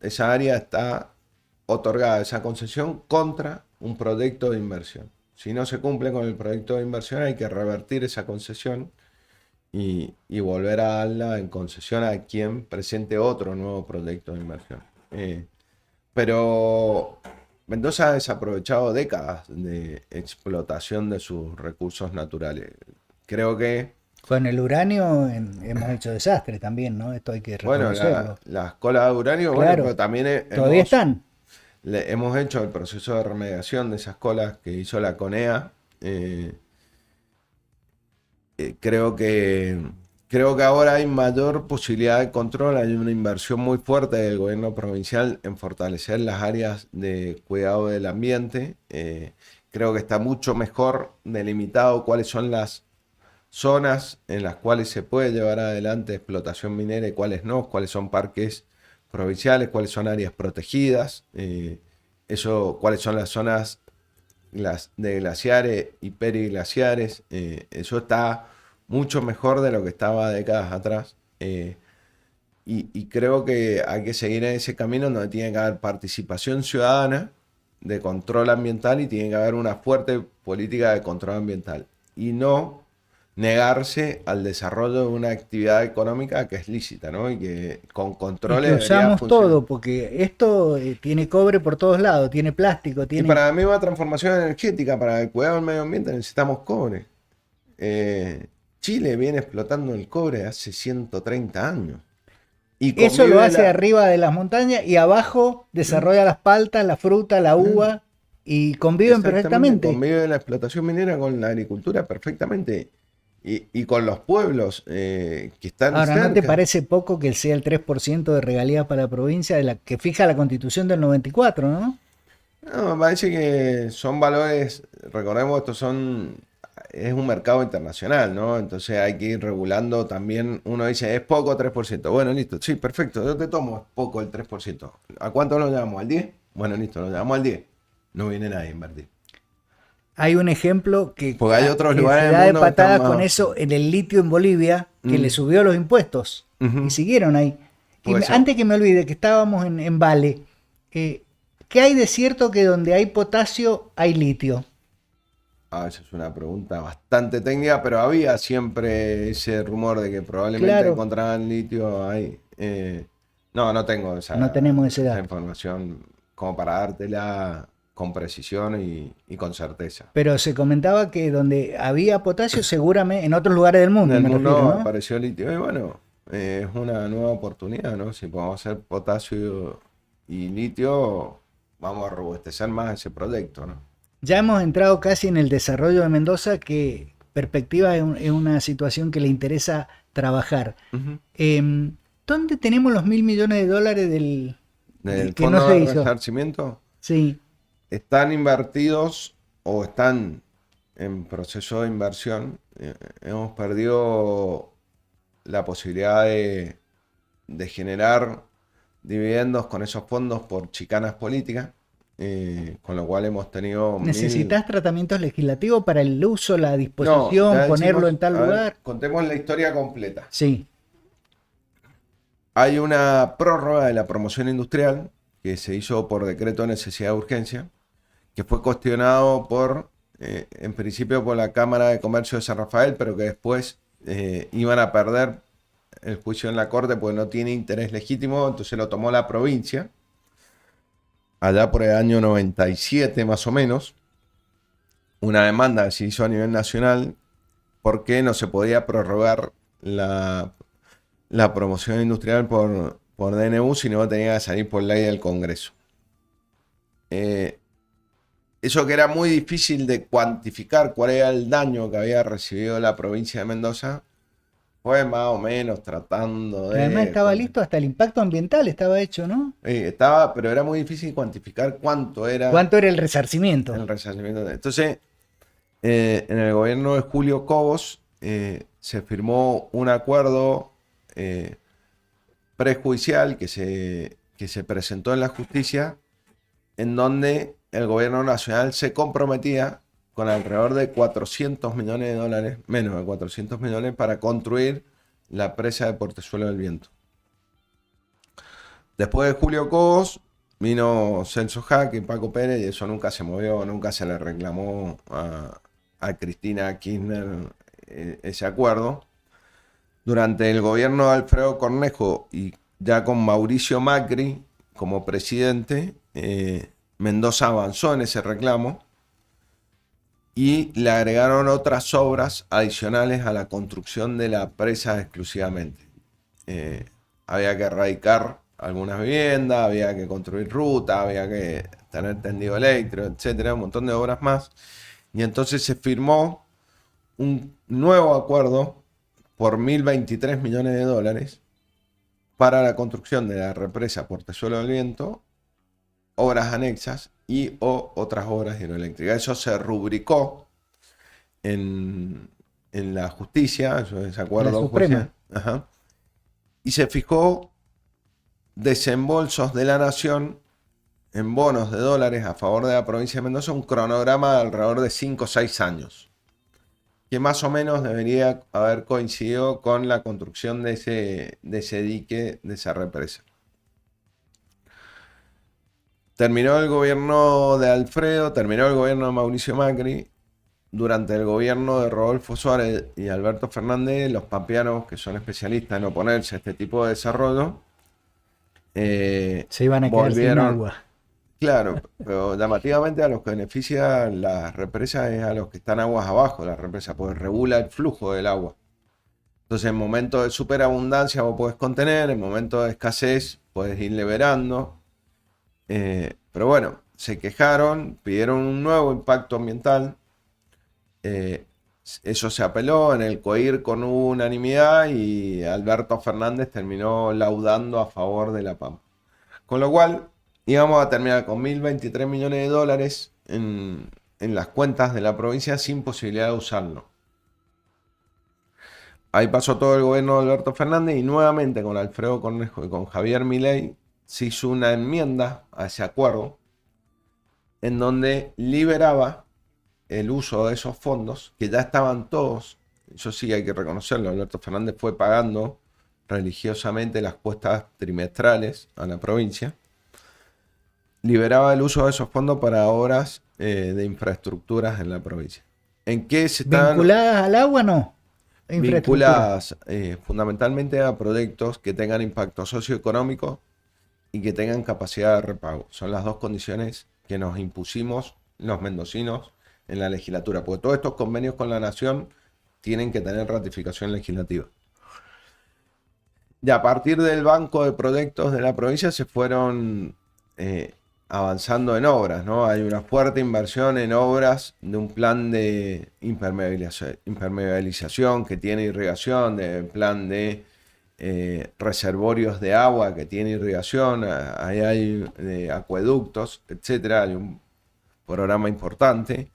esa área está otorgada, esa concesión, contra un proyecto de inversión. Si no se cumple con el proyecto de inversión, hay que revertir esa concesión y volver a darla en concesión a quien presente otro nuevo proyecto de inversión. Pero Mendoza ha desaprovechado décadas de explotación de sus recursos naturales. Creo que Con el uranio hemos hecho desastres también, ¿no? Esto hay que Bueno, reconocerlo. las colas de uranio, bueno, Claro, pero también todavía están. hemos hecho el proceso de remediación de esas colas que hizo la CONEA. eh, creo creo que ahora hay mayor posibilidad de control, hay una inversión muy fuerte del gobierno provincial en fortalecer las áreas de cuidado del ambiente. Creo que está mucho mejor delimitado cuáles son las zonas en las cuales se puede llevar adelante explotación minera y cuáles no, cuáles son parques provinciales, cuáles son áreas protegidas, cuáles son las zonas de glaciares y periglaciares. Eso está mucho mejor de lo que estaba décadas atrás. Y creo que hay que seguir en ese camino donde tiene que haber participación ciudadana de control ambiental y tiene que haber una fuerte política de control ambiental. Y no negarse al desarrollo de una actividad económica que es lícita, ¿no? Y que con Y controles que debería usamos funcionar. todo, porque esto tiene cobre por todos lados, tiene plástico, Y tiene... para la misma transformación energética, para el cuidado del medio ambiente, necesitamos cobre. Chile viene explotando el cobre hace 130 años. Y Eso lo convive hace arriba de las montañas y abajo desarrolla las paltas, la fruta, la uva y conviven exactamente, perfectamente. convive la explotación minera con la agricultura perfectamente. Y con los pueblos que están Ahora, ¿no te cerca. parece poco que sea el 3% de regalías para la provincia de la que fija la Constitución del 94, ¿no? No, me parece que son valores, recordemos, es un mercado internacional, ¿no? Entonces hay que ir regulando también, uno dice, es poco 3%. Bueno, listo, sí, perfecto, yo te tomo, es poco el 3%. ¿A cuánto lo llevamos? ¿Al 10? Bueno, listo, lo llevamos al 10. No viene nadie a invertir. Hay un ejemplo Porque hay otros que lugares se del da de mundo que están patadas con más... eso en el litio en Bolivia, que le subió los impuestos y Ujú. siguieron ahí. Y Porque eso, antes que me olvide que estábamos en Vale, ¿qué hay de cierto que donde hay potasio hay litio? esa es una pregunta bastante técnica, pero había siempre ese rumor de que probablemente Claro, encontraban litio ahí. No, no tengo no tenemos ese esa dato. información como para dártela con precisión y con certeza. Pero se comentaba que donde había potasio, seguramente en otros lugares del En mundo, el me refiero, mundo ¿no? apareció litio y bueno, es una nueva oportunidad, ¿no? Si podemos hacer potasio y litio, vamos a robustecer más ese proyecto, ¿no? Ya hemos entrado casi en el desarrollo de Mendoza, que perspectiva es una situación que le interesa trabajar. Ujú. ¿Dónde tenemos los $1.000 millones Del que no fondo se de hizo? resarcimiento. Sí, Están invertidos o están en proceso de inversión. Hemos perdido la posibilidad de generar dividendos con esos fondos por chicanas políticas, con lo cual hemos tenido mil... necesitas tratamientos legislativos para el uso, la No, disposición, ya ponerlo en decimos, tal a ver, lugar. contemos la historia completa. Sí, Hay una prórroga de la promoción industrial que se hizo por decreto de necesidad de urgencia, que fue cuestionado en principio por la Cámara de Comercio de San Rafael, pero que después iban a perder el juicio en la Corte porque no tiene interés legítimo, entonces lo tomó la provincia, allá por el año 97 más o menos, una demanda que se hizo a nivel nacional porque no se podía prorrogar la promoción industrial por DNU, sino tenía que salir por ley del Congreso. Eso que era muy difícil de cuantificar cuál era el daño que había recibido la provincia de Mendoza, fue más o menos tratando que además de... estaba listo, hasta el impacto ambiental estaba hecho, ¿no? Estaba, pero era muy difícil cuantificar cuánto era ¿Cuánto era el resarcimiento? el resarcimiento. Entonces, en el gobierno de Julio Cobos se firmó un acuerdo prejudicial que se presentó en la justicia, en donde el gobierno nacional se comprometía con alrededor de $400 millones, menos de 400 millones, para construir la presa de Portezuelo del Viento. Después de Julio Cobos vino Celso Jaque y Paco Pérez, y eso nunca se movió, nunca se le reclamó a Cristina Kirchner ese acuerdo. Durante el gobierno de Alfredo Cornejo y ya con Mauricio Macri como presidente, Mendoza avanzó en ese reclamo y le agregaron otras obras adicionales a la construcción de la presa exclusivamente. Había que erradicar algunas viviendas, había que construir ruta, había que tener tendido eléctrico, etcétera, un montón de obras más. Y entonces se firmó un nuevo acuerdo por 1.023 millones de dólares para la construcción de la represa Portezuelo del Viento, obras anexas y o otras obras hidroeléctricas. Eso se rubricó en la justicia, ese acuerdo Suprema. ajá, y se fijó desembolsos de la nación en bonos de dólares a favor de la provincia de Mendoza, un cronograma de alrededor de 5 o 6 años, que más o menos debería haber coincidido con la construcción de ese dique, de esa represa. Terminó el gobierno de Alfredo, terminó el gobierno de Mauricio Macri. Durante el gobierno de Rodolfo Suárez y Alberto Fernández, los pampeanos, que son especialistas en oponerse a este tipo de desarrollo, Se iban a quedar sin agua. Claro, pero llamativamente a los que beneficia las represas es a los que están aguas abajo de la represa, porque regula el flujo del agua. Entonces, en momentos de superabundancia vos podés contener, en momentos de escasez podés ir liberando. Pero bueno, se quejaron, pidieron un nuevo impacto ambiental. Eso se apeló, en el COIR con unanimidad y Alberto Fernández terminó laudando a favor de la Pampa. Con lo cual, íbamos a terminar con 1.023 millones de dólares en las cuentas de la provincia sin posibilidad de usarlo. Ahí pasó todo el gobierno de Alberto Fernández y nuevamente con Alfredo Cornejo y con Javier Milei se hizo una enmienda a ese acuerdo en donde liberaba el uso de esos fondos, que ya estaban todos, eso sí hay que reconocerlo, Alberto Fernández fue pagando religiosamente las cuotas trimestrales a la provincia, liberaba el uso de esos fondos para obras de infraestructuras en la provincia. ¿En qué se están ¿Vinculadas al agua no? vinculadas? Fundamentalmente a proyectos que tengan impacto socioeconómico y que tengan capacidad de repago. Son las dos condiciones que nos impusimos los mendocinos en la legislatura, porque todos estos convenios con la nación tienen que tener ratificación legislativa. Y a partir del banco de proyectos de la provincia se fueron avanzando en obras, ¿no? Hay una fuerte inversión en obras de un plan de impermeabilización que tiene irrigación, de plan de reservorios de agua que tiene irrigación, ahí hay acueductos, etcétera. Hay un programa importante.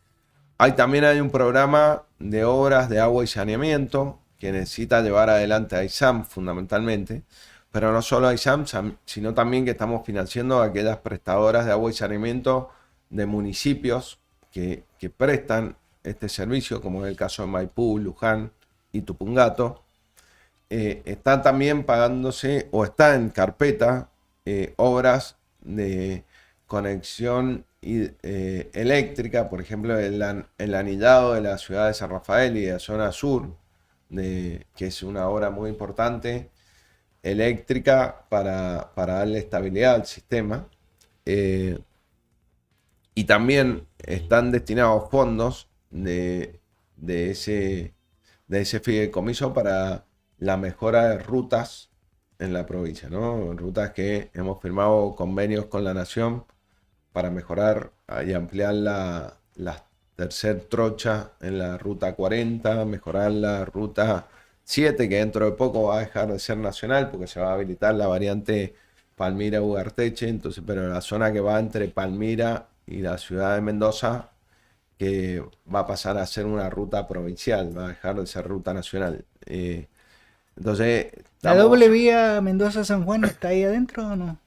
También hay un programa de obras de agua y saneamiento que necesita llevar adelante a ISAM fundamentalmente, pero no solo a ISAM, sino también que estamos financiando a aquellas prestadoras de agua y saneamiento de municipios que prestan este servicio, como es el caso de Maipú, Luján y Tupungato. Están también pagándose o está en carpeta obras de conexión eléctrica, por ejemplo, el anillado de la ciudad de San Rafael y de la zona sur, que es una obra muy importante, eléctrica para darle estabilidad al sistema. Y también están destinados fondos de ese fideicomiso para la mejora de rutas en la provincia, ¿no? Rutas que hemos firmado convenios con la nación para mejorar y ampliar la tercer trocha en la ruta 40, mejorar la ruta 7, que dentro de poco va a dejar de ser nacional porque se va a habilitar la variante Palmira-Ugarteche, entonces, pero la zona que va entre Palmira y la ciudad de Mendoza, que va a pasar a ser una ruta provincial, va a dejar de ser ruta nacional. Entonces, ¿La doble vía Mendoza-San Juan está ahí adentro o no?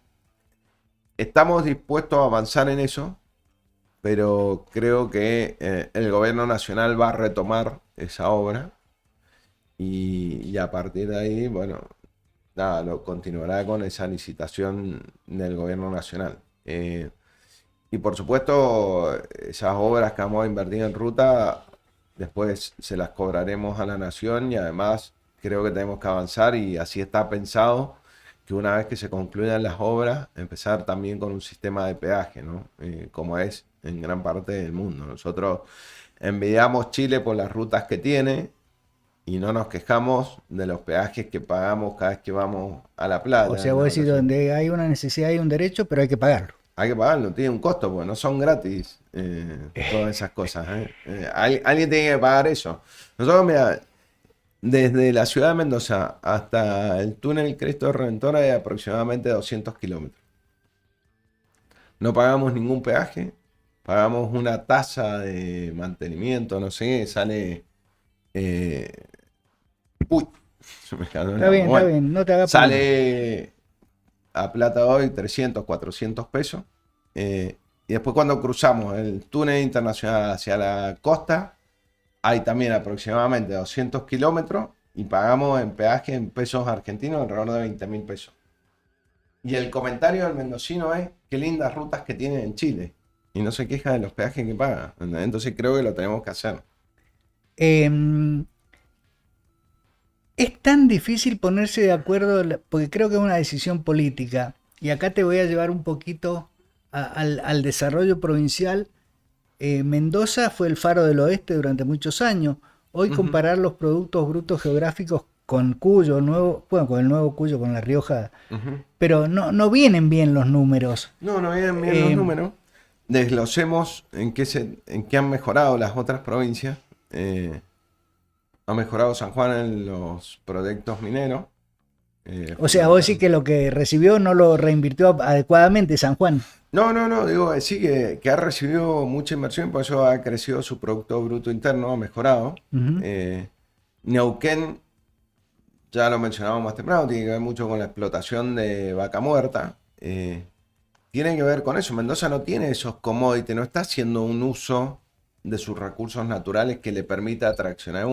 Estamos dispuestos a avanzar en eso, pero creo que el gobierno nacional va a retomar esa obra y a partir de ahí, bueno, nada, lo continuará con esa licitación del gobierno nacional. Y por supuesto, esas obras que vamos a invertir en ruta, después se las cobraremos a la nación y además creo que tenemos que avanzar y así está pensado que una vez que se concluyan las obras, empezar también con un sistema de peaje, ¿no? Como es en gran parte del mundo. Nosotros envidiamos Chile por las rutas que tiene y no nos quejamos de los peajes que pagamos cada vez que vamos a La Plata. O sea, vos decís, donde hay una necesidad hay un derecho, pero hay que pagarlo. Hay que pagarlo, tiene un costo, porque no son gratis todas esas cosas. Alguien tiene que pagar eso. Nosotros, mira, desde la ciudad de Mendoza hasta el túnel Cristo Redentor hay aproximadamente 200 kilómetros. No pagamos ningún peaje, pagamos una tasa de mantenimiento, no sé, sale... uy, se me cayó Está bien, bueno, está bien, no te hagas sale a plata hoy 300, 400 pesos. Y después cuando cruzamos el túnel internacional hacia la costa, hay también aproximadamente 200 kilómetros y pagamos en peaje en pesos argentinos alrededor de 20.000 pesos. Y el comentario del mendocino es, qué lindas rutas que tienen en Chile. Y no se queja de los peajes que paga. Entonces creo que lo tenemos que hacer. Es tan difícil ponerse de acuerdo, porque creo que es una decisión política. Y acá te voy a llevar un poquito al desarrollo provincial. Mendoza fue el faro del oeste durante muchos años. Hoy comparar los productos brutos geográficos con Cuyo, con el nuevo Cuyo, con La Rioja, pero no vienen bien los números. No vienen bien los números. Desglosemos en qué han mejorado las otras provincias. Ha mejorado San Juan en los proyectos mineros. O sea, vos decís que lo que recibió no lo reinvirtió adecuadamente San Juan. No, digo que sí, que ha recibido mucha inversión, por eso ha crecido su Producto Bruto Interno, ha mejorado. Neuquén, ya lo mencionamos más temprano, tiene que ver mucho con la explotación de vaca muerta. Tiene que ver con eso. Mendoza no tiene esos commodities, no está haciendo un uso de sus recursos naturales que le permita atraccionar.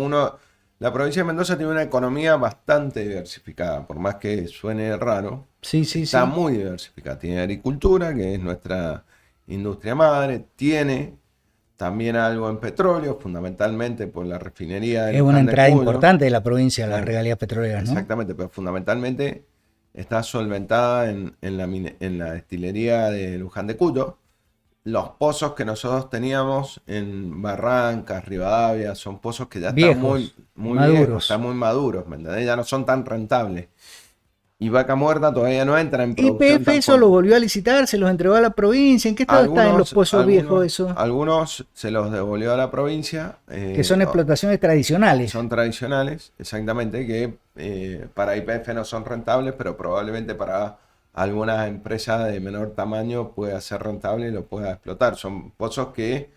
La provincia de Mendoza tiene una economía bastante diversificada, por más que suene raro. Está muy diversificada. Tiene agricultura, que es nuestra industria madre. Tiene también algo en petróleo, fundamentalmente por la refinería de Es una Luján de entrada Cuyo. importante de la provincia a las regalías petroleras, ¿no? Exactamente, pero fundamentalmente está solventada en la destilería de Luján de Cuyo. Los pozos que nosotros teníamos en Barrancas, Rivadavia, son pozos que ya están muy maduros. viejos, están muy maduros, ¿me entendés? Ya no son tan rentables. Y Vaca Muerta todavía no entra en producción. YPF eso lo volvió a licitar, se los entregó a la provincia. ¿En qué estado están los pozos viejos eso? Algunos se los devolvió a la provincia. Que son explotaciones tradicionales. Son tradicionales, exactamente, que para YPF no son rentables, pero probablemente para algunas empresas de menor tamaño pueda ser rentable y lo pueda explotar. Son pozos que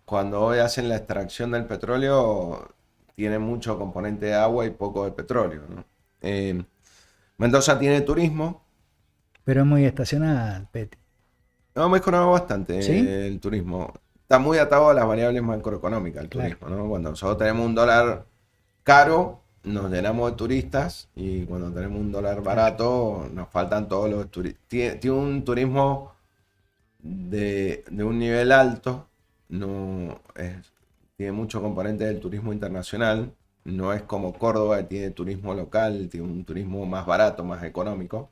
cuando hoy hacen la extracción del petróleo tienen mucho componente de agua y poco de petróleo, ¿no? Mendoza tiene turismo. Pero es muy estacional, Peti. Hemos mejorado bastante el turismo. Está muy atado a las variables macroeconómicas el turismo, ¿no? Cuando nosotros tenemos un dólar caro, nos llenamos de turistas, y cuando tenemos un dólar barato nos faltan todos los turistas. Tiene un turismo de un nivel alto, tiene mucho componente del turismo internacional, no es como Córdoba que tiene turismo local, tiene un turismo más barato, más económico.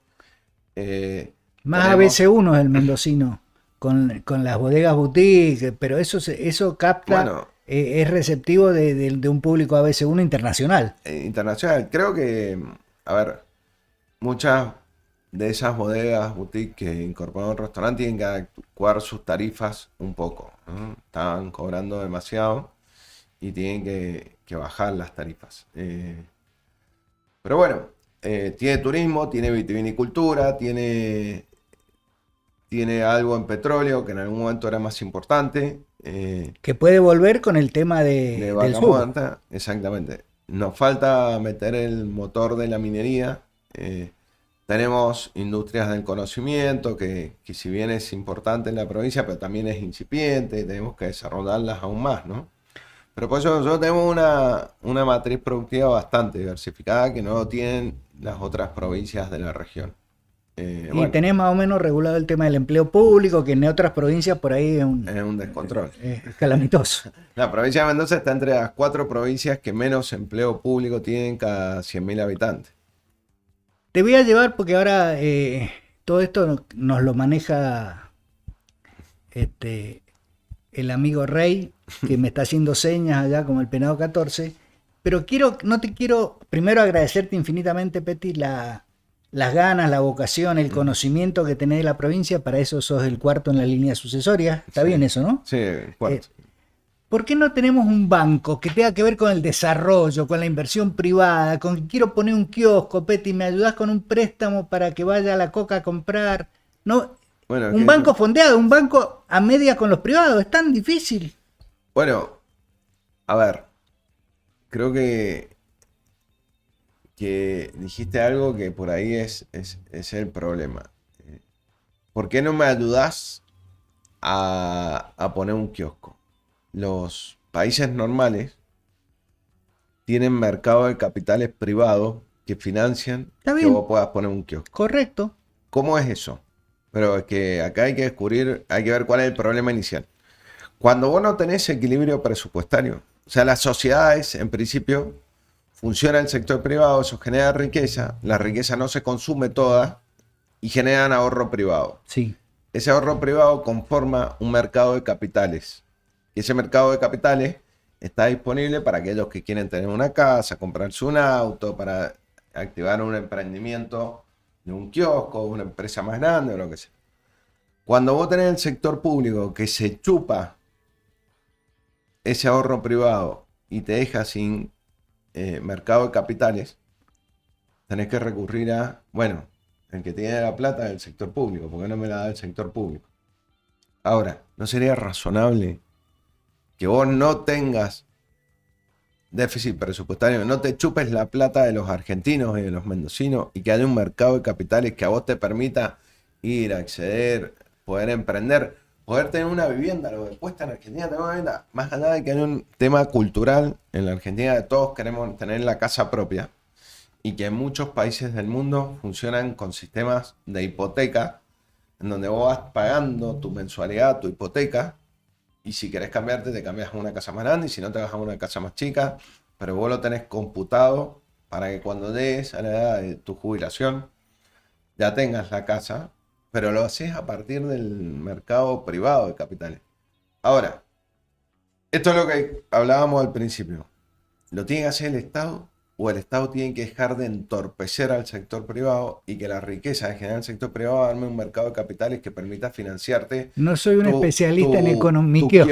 Más ABC1 es el mendocino, con las bodegas boutique, pero eso capta... Bueno, es receptivo de un público ABC1 internacional. Internacional. Creo que, a ver, muchas de esas bodegas boutique que incorporan un restaurante tienen que adecuar sus tarifas un poco, ¿no? Están cobrando demasiado y tienen que bajar las tarifas. Pero bueno, tiene turismo, tiene vitivinicultura, tiene algo en petróleo que en algún momento era más importante. Que puede volver con el tema de Vaca Muerta, exactamente. Nos falta meter el motor de la minería. Tenemos industrias del conocimiento, que si bien es importante en la provincia, pero también es incipiente, y tenemos que desarrollarlas aún más, ¿no? Pero por eso nosotros tenemos una matriz productiva bastante diversificada que no tienen las otras provincias de la región. Y tenés más o menos regulado el tema del empleo público, que en otras provincias por ahí es un descontrol. Es calamitoso. La provincia de Mendoza está entre las 4 provincias que menos empleo público tienen cada 100.000 habitantes. Te voy a llevar porque ahora todo esto nos lo maneja el amigo Rey, que me está haciendo señas allá como el penado 14. Pero no te quiero primero agradecerte infinitamente, Peti, las ganas, la vocación, el conocimiento que tenés de la provincia. Para eso sos el cuarto en la línea sucesoria. Está bien eso, ¿no? Sí, cuarto. ¿Por qué no tenemos un banco que tenga que ver con el desarrollo, con la inversión privada, con que quiero poner un kiosco, Peti, me ayudás con un préstamo para que vaya a la Coca a comprar? No, Bueno, un banco fondeado, un banco a media con los privados, es tan difícil. Bueno, a ver, creo que dijiste algo que por ahí es el problema. ¿Por qué no me ayudás a poner un kiosco? Los países normales tienen mercado de capitales privados que financian que vos puedas poner un kiosco. Correcto. ¿Cómo es eso? Pero es que acá hay que descubrir, hay que ver cuál es el problema inicial. Cuando vos no tenés equilibrio presupuestario, o sea, las sociedades en principio funciona el sector privado, eso genera riqueza, la riqueza no se consume toda y generan ahorro privado. Sí. Ese ahorro privado conforma un mercado de capitales. Y ese mercado de capitales está disponible para aquellos que quieren tener una casa, comprarse un auto, para activar un emprendimiento de un kiosco, una empresa más grande o lo que sea. Cuando vos tenés el sector público que se chupa ese ahorro privado y te deja sin mercado de capitales, tenés que recurrir a, bueno, el que tiene la plata es el sector público, ¿por qué no me la da el sector público? Ahora, ¿no sería razonable que vos no tengas déficit presupuestario, no te chupes la plata de los argentinos y de los mendocinos y que haya un mercado de capitales que a vos te permita ir, acceder, poder emprender, poder tener una vivienda? Lo que cuesta en Argentina tener una vivienda, más allá de que hay un tema cultural en la Argentina de todos queremos tener la casa propia y que en muchos países del mundo funcionan con sistemas de hipoteca en donde vos vas pagando tu mensualidad, tu hipoteca, y si querés cambiarte te cambias a una casa más grande y si no te vas a una casa más chica, pero vos lo tenés computado para que cuando llegues a la edad de tu jubilación ya tengas la casa, pero lo haces a partir del mercado privado de capitales. Ahora, esto es lo que hablábamos al principio. ¿Lo tiene que hacer el Estado o el Estado tiene que dejar de entorpecer al sector privado y que la riqueza de generar el sector privado arme un mercado de capitales que permita financiarte? No soy un especialista en economía,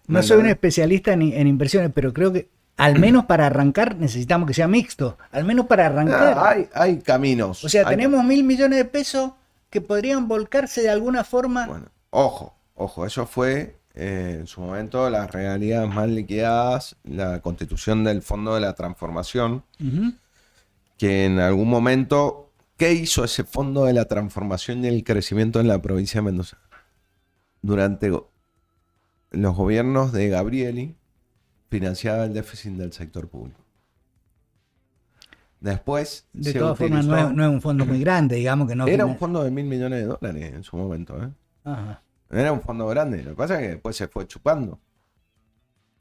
no soy un especialista en inversiones, pero creo que al menos para arrancar necesitamos que sea mixto, al menos para arrancar. Hay caminos. O sea, tenemos 1.000 millones de pesos que podrían volcarse de alguna forma. Bueno, ojo, eso fue en su momento las regalías más liquidadas, la constitución del Fondo de la Transformación, que en algún momento, ¿qué hizo ese Fondo de la Transformación y el crecimiento en la provincia de Mendoza? Durante los gobiernos de Gabrieli, financiaba el déficit del sector público. Después, de todas formas, no es un fondo muy grande, digamos que no. Era un fondo de $1.000 millones en su momento, ¿eh? Ajá. Era un fondo grande. Lo que pasa es que después se fue chupando.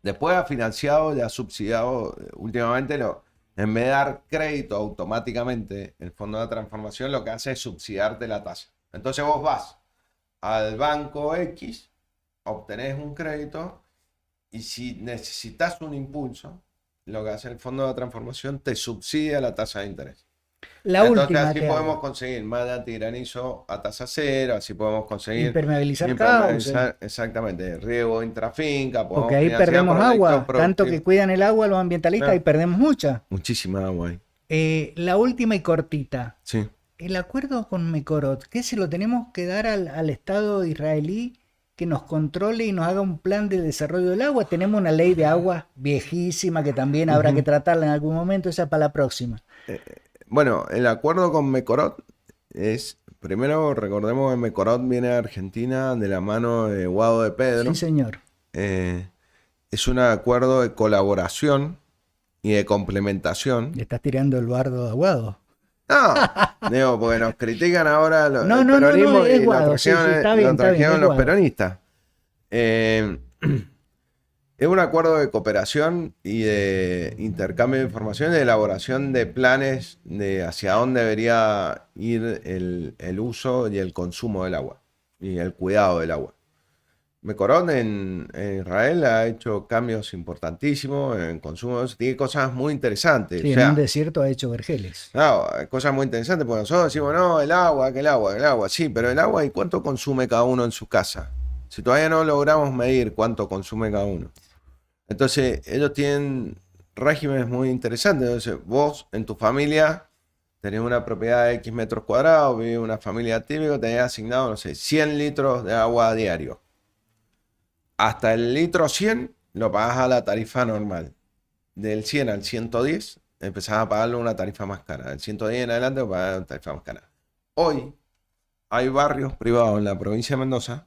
Después ha financiado y ha subsidiado últimamente, en vez de dar crédito automáticamente, el Fondo de Transformación lo que hace es subsidiarte la tasa. Entonces vos vas al banco X, obtenés un crédito y si necesitas un impulso, lo que hace el Fondo de Transformación te subsidia la tasa de interés. Entonces así podemos conseguir más antigranizo a tasa cero, así podemos conseguir impermeabilizar cauces. Exactamente, riego intrafinca. Porque ahí perdemos agua, tanto que cuidan el agua los ambientalistas, y perdemos muchísima agua ahí. La última y cortita. Sí. El acuerdo con Mekorot, ¿qué se lo tenemos que dar al Estado israelí que nos controle y nos haga un plan de desarrollo del agua? Tenemos una ley de agua viejísima que también habrá que tratarla en algún momento, esa para la próxima. Bueno, el acuerdo con Mekorot es, primero recordemos que Mekorot viene a Argentina de la mano de Guado de Pedro. Sí, señor. Es un acuerdo de colaboración y de complementación. Le estás tirando el bardo a Guado. No, digo, porque nos critican ahora el peronismo y lo trajeron los peronistas. Es un acuerdo de cooperación y de intercambio de información y de elaboración de planes de hacia dónde debería ir el uso y el consumo del agua y el cuidado del agua. Mekorot en Israel ha hecho cambios importantísimos en consumo, tiene cosas muy interesantes. Sí, O en un sea, desierto ha hecho vergeles. no, hay cosas muy interesantes porque nosotros decimos, no, el agua, que el agua, que el agua. Sí, pero el agua, ¿y cuánto consume cada uno en su casa? Si todavía no logramos medir cuánto consume cada uno. Entonces, ellos tienen regímenes muy interesantes. Entonces, vos en tu familia tenés una propiedad de X metros cuadrados, vivís en una familia típica, tenés asignado, no sé, 100 litros de agua a diario. Hasta el litro 100 lo pagás a la tarifa normal. Del 100 al 110 empezás a pagarle una tarifa más cara. Del 110 en adelante lo pagás una tarifa más cara. Hoy hay barrios privados en la provincia de Mendoza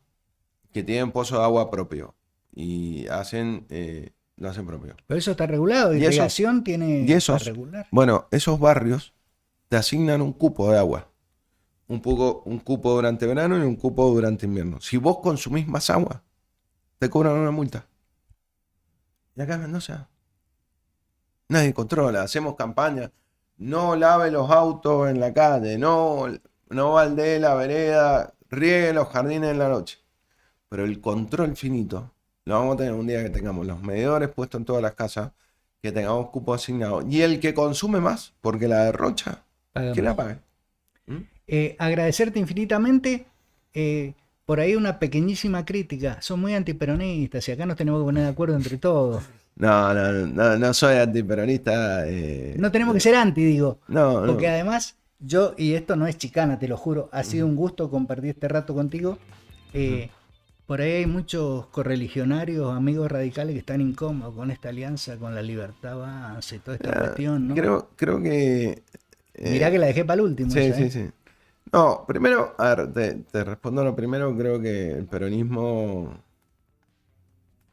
que tienen pozos de agua propio y lo hacen propio. Pero eso está regulado, Y esos, irrigación y está esos, regular. bueno, esos barrios te asignan un cupo de agua. Un cupo durante verano y un cupo durante invierno. Si vos consumís más agua, te cobran una multa. Y acá en Mendoza nadie controla, hacemos campaña, no lave los autos en la calle, no baldee la vereda, riegue los jardines en la noche. Pero el control finito lo vamos a tener un día que tengamos los medidores puestos en todas las casas, que tengamos cupos asignados. Y el que consume más, porque la derrocha, Paga que la más. pague. Agradecerte infinitamente. Por ahí una pequeñísima crítica. Son muy antiperonistas y acá nos tenemos que poner de acuerdo entre todos. No soy antiperonista. No tenemos que ser anti, digo. No, Porque no. además, yo, y esto no es chicana, te lo juro, ha sido un gusto compartir este rato contigo. Por ahí hay muchos correligionarios, amigos radicales que están incómodos con esta alianza, con la Libertad Avanza y toda esta cuestión, ¿no? Creo que... Mirá que la dejé para el último. Sí, esa, sí, sí. No, primero, a ver, te respondo lo primero, creo que el peronismo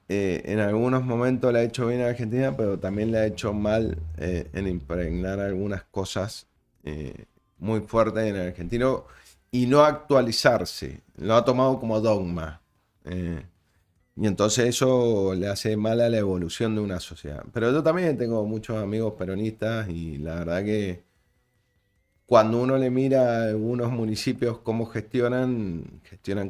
en algunos momentos le ha hecho bien a Argentina, pero también le ha hecho mal en impregnar algunas cosas muy fuertes en el argentino y no actualizarse. Lo ha tomado como dogma. Y entonces eso le hace mal a la evolución de una sociedad. Pero yo también tengo muchos amigos peronistas y la verdad que cuando uno le mira a algunos municipios cómo gestionan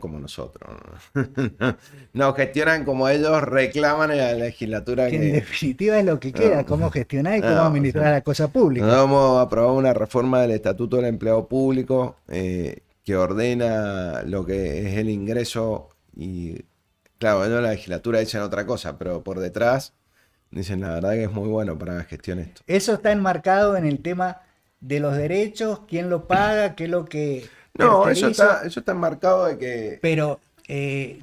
como nosotros, ¿no? No, gestionan como ellos reclaman en la legislatura que en que... definitiva es lo que queda, No, cómo gestionar y cómo no, o administrar sea, la cosa pública. nosotros hemos aprobado una reforma del Estatuto del Empleado Público que ordena lo que es el ingreso y, claro, ellos en la legislatura dicen otra cosa, pero por detrás dicen la verdad que es muy bueno para la gestión esto. Eso está enmarcado en el tema de los derechos, quién lo paga, qué es lo que No, eso tercerizo. está enmarcado de que... Pero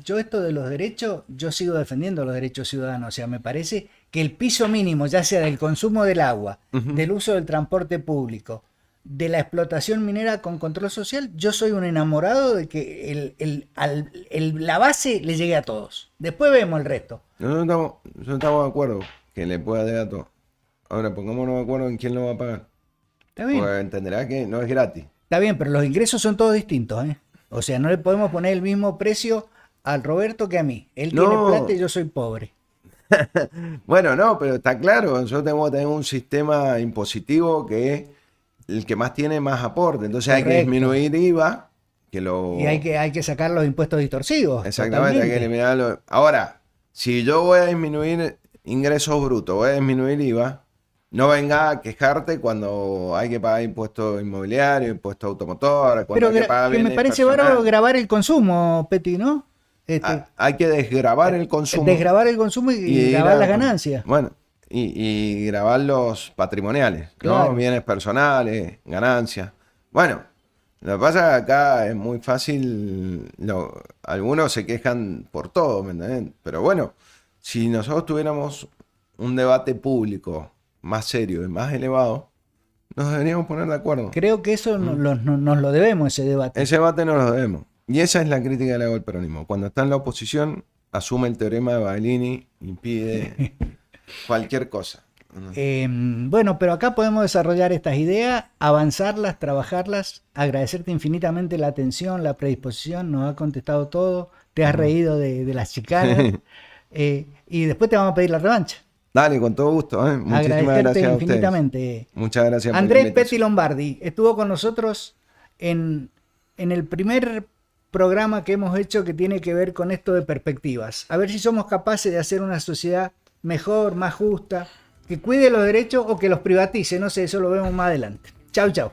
yo esto de los derechos, yo sigo defendiendo los derechos ciudadanos. O sea, me parece que el piso mínimo, ya sea del consumo del agua, del uso del transporte público, de la explotación minera con control social, yo soy un enamorado de que la base le llegue a todos. Después vemos el resto. Nosotros estamos de acuerdo que le pueda dar a todo. Ahora, pongámonos de acuerdo en quién lo va a pagar. Está bien. Porque entenderá que no es gratis. Está bien, pero los ingresos son todos distintos, ¿eh? O sea, no le podemos poner el mismo precio al Roberto que a mí. Él tiene No. plata y yo soy pobre. Bueno, no, pero está claro, nosotros tenemos que tener un sistema impositivo que es el que más tiene más aporte. Entonces hay que Correcto. disminuir IVA, que lo... Y hay que sacar los impuestos distorsivos. Exactamente, hay que totalmente. eliminarlo. Ahora, si yo voy a disminuir ingresos brutos, voy a disminuir IVA, no venga a quejarte cuando hay que pagar impuestos inmobiliarios, impuestos automotor, cuando Pero hay que pagar que me bienes parece personales. bárbaro grabar el consumo, Peti, ¿no? Hay que desgravar el consumo. Desgravar el consumo y ir grabar a- las ganancias. Bueno, y grabar los patrimoniales, ¿no? Claro. Bienes personales, ganancias. Bueno, lo que pasa es que acá es muy fácil, algunos se quejan por todo, ¿me entienden? Pero bueno, si nosotros tuviéramos un debate público más serio y más elevado, nos deberíamos poner de acuerdo. Creo que eso nos lo debemos, ese debate. Ese debate no lo debemos. Y esa es la crítica que le hago al peronismo. Cuando está en la oposición, asume el teorema de Baglini, impide cualquier cosa. Bueno, pero acá podemos desarrollar estas ideas, avanzarlas, trabajarlas, agradecerte infinitamente la atención, la predisposición, nos ha contestado todo, te has reído de las chicanas y después te vamos a pedir la revancha. Dale, con todo gusto. Muchísimas Agradecerte gracias a ustedes. infinitamente. Muchas gracias por la Andrés invitación. Peti Lombardi estuvo con nosotros en el primer programa que hemos hecho que tiene que ver con esto de perspectivas. A ver si somos capaces de hacer una sociedad mejor, más justa, que cuide los derechos o que los privatice. No sé, eso lo vemos más adelante. Chau, chau.